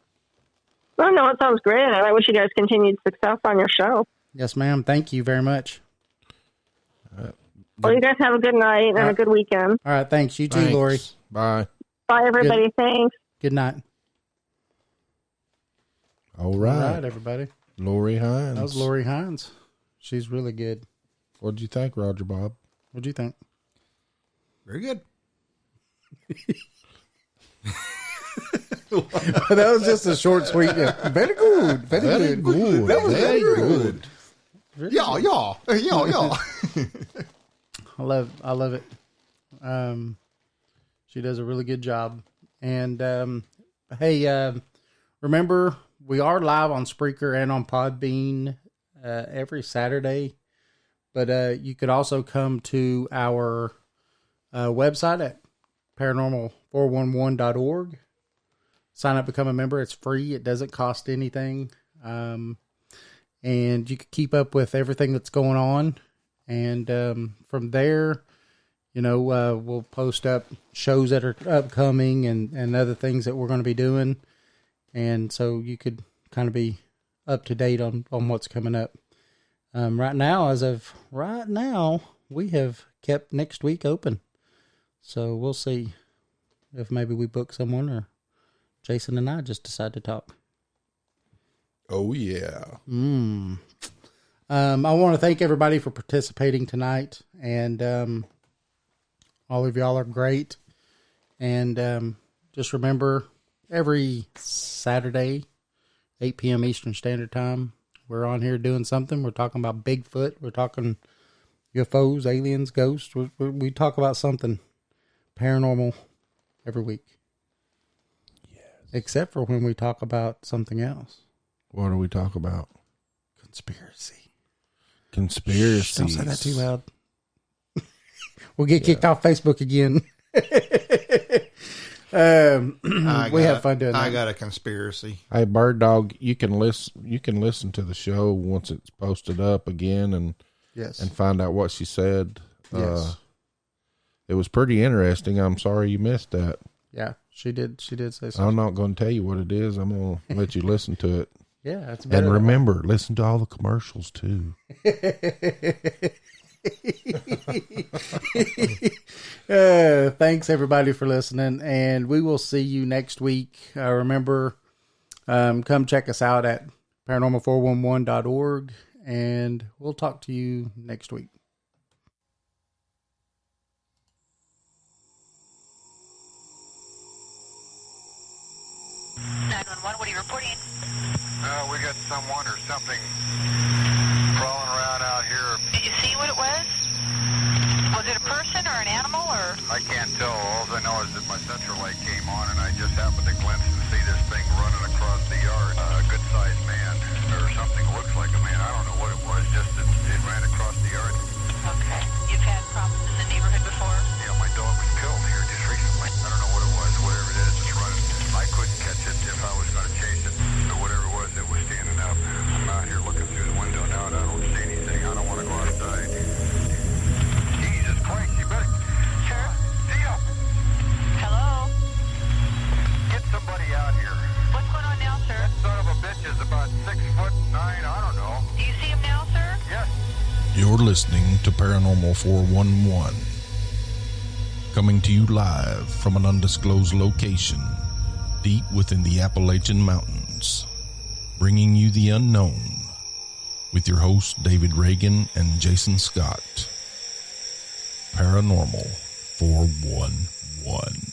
Oh no, it sounds great, and I wish you guys continued success on your show. Yes, ma'am. Thank you very much. Well, you guys have a good night and a good weekend. All right, thanks. You too, Lori. Bye. Bye, everybody. Thanks. Good night. All right, everybody. Lori Hines. That was Lori Hines. She's really good. What'd you think, Roger Bob? What'd you think? Very good. That was just a short, sweet. Very good. Very good. That was very good. Yeah. I love it. She does a really good job. And hey, remember, we are live on Spreaker and on Podbean every Saturday. But you could also come to our website at paranormal411.org. Sign up, become a member. It's free. It doesn't cost anything. And you can keep up with everything that's going on. And from there, we'll post up shows that are upcoming and other things that we're going to be doing. And so you could kind of be up to date on what's coming up. Right now, we have kept next week open. So we'll see if maybe we book someone or Jason and I just decide to talk. Oh, yeah. I want to thank everybody for participating tonight. And all of y'all are great. And just remember, every Saturday, 8 p.m. Eastern Standard Time, we're on here doing something. We're talking about Bigfoot. We're talking UFOs, aliens, ghosts. We talk about something paranormal every week. Yes. Except for when we talk about something else. What do we talk about? Conspiracy. Conspiracies. Don't say that too loud. We'll get kicked off Facebook again. We have fun doing that. I got a conspiracy. Hey, Bird Dog, you can listen to the show once it's posted up again and find out what she said. Yes. It was pretty interesting. I'm sorry you missed that. Yeah, she did say something. I'm not going to tell you what it is. I'm going to let you listen to it. Yeah, that's better. And remember, listen to all the commercials too. Thanks everybody for listening, and we will see you next week. Remember, come check us out at paranormal411.org, and we'll talk to you next week. 911, what are you reporting? We got someone or something crawling around out here. Did you see what it was? Was it a person or an animal or? I can't tell. All I know is that my central light came on and I just happened to glimpse and see this thing running across the yard. A good-sized man or something looks like a man. I don't know what it was, just that it ran across the yard. Okay. You've had problems in the neighborhood before? Yeah, my dog was killed here just recently. I don't know what it was. Whatever it is, it's running. I couldn't catch it if I was going to chase it. So whatever it was, it was standing up. I'm out here looking through the window now and I don't see anything. I don't want to go outside. Jesus Christ, you better... Sure. Theo! Hello? Get somebody out here. What's going on now, sir? That son of a bitch is about 6'9", I don't know. Do you see him now, sir? Yes. You're listening to Paranormal 411. Coming to you live from an undisclosed location deep within the Appalachian Mountains. Bringing you the unknown with your hosts David Reagan and Jason Scott. Paranormal 411.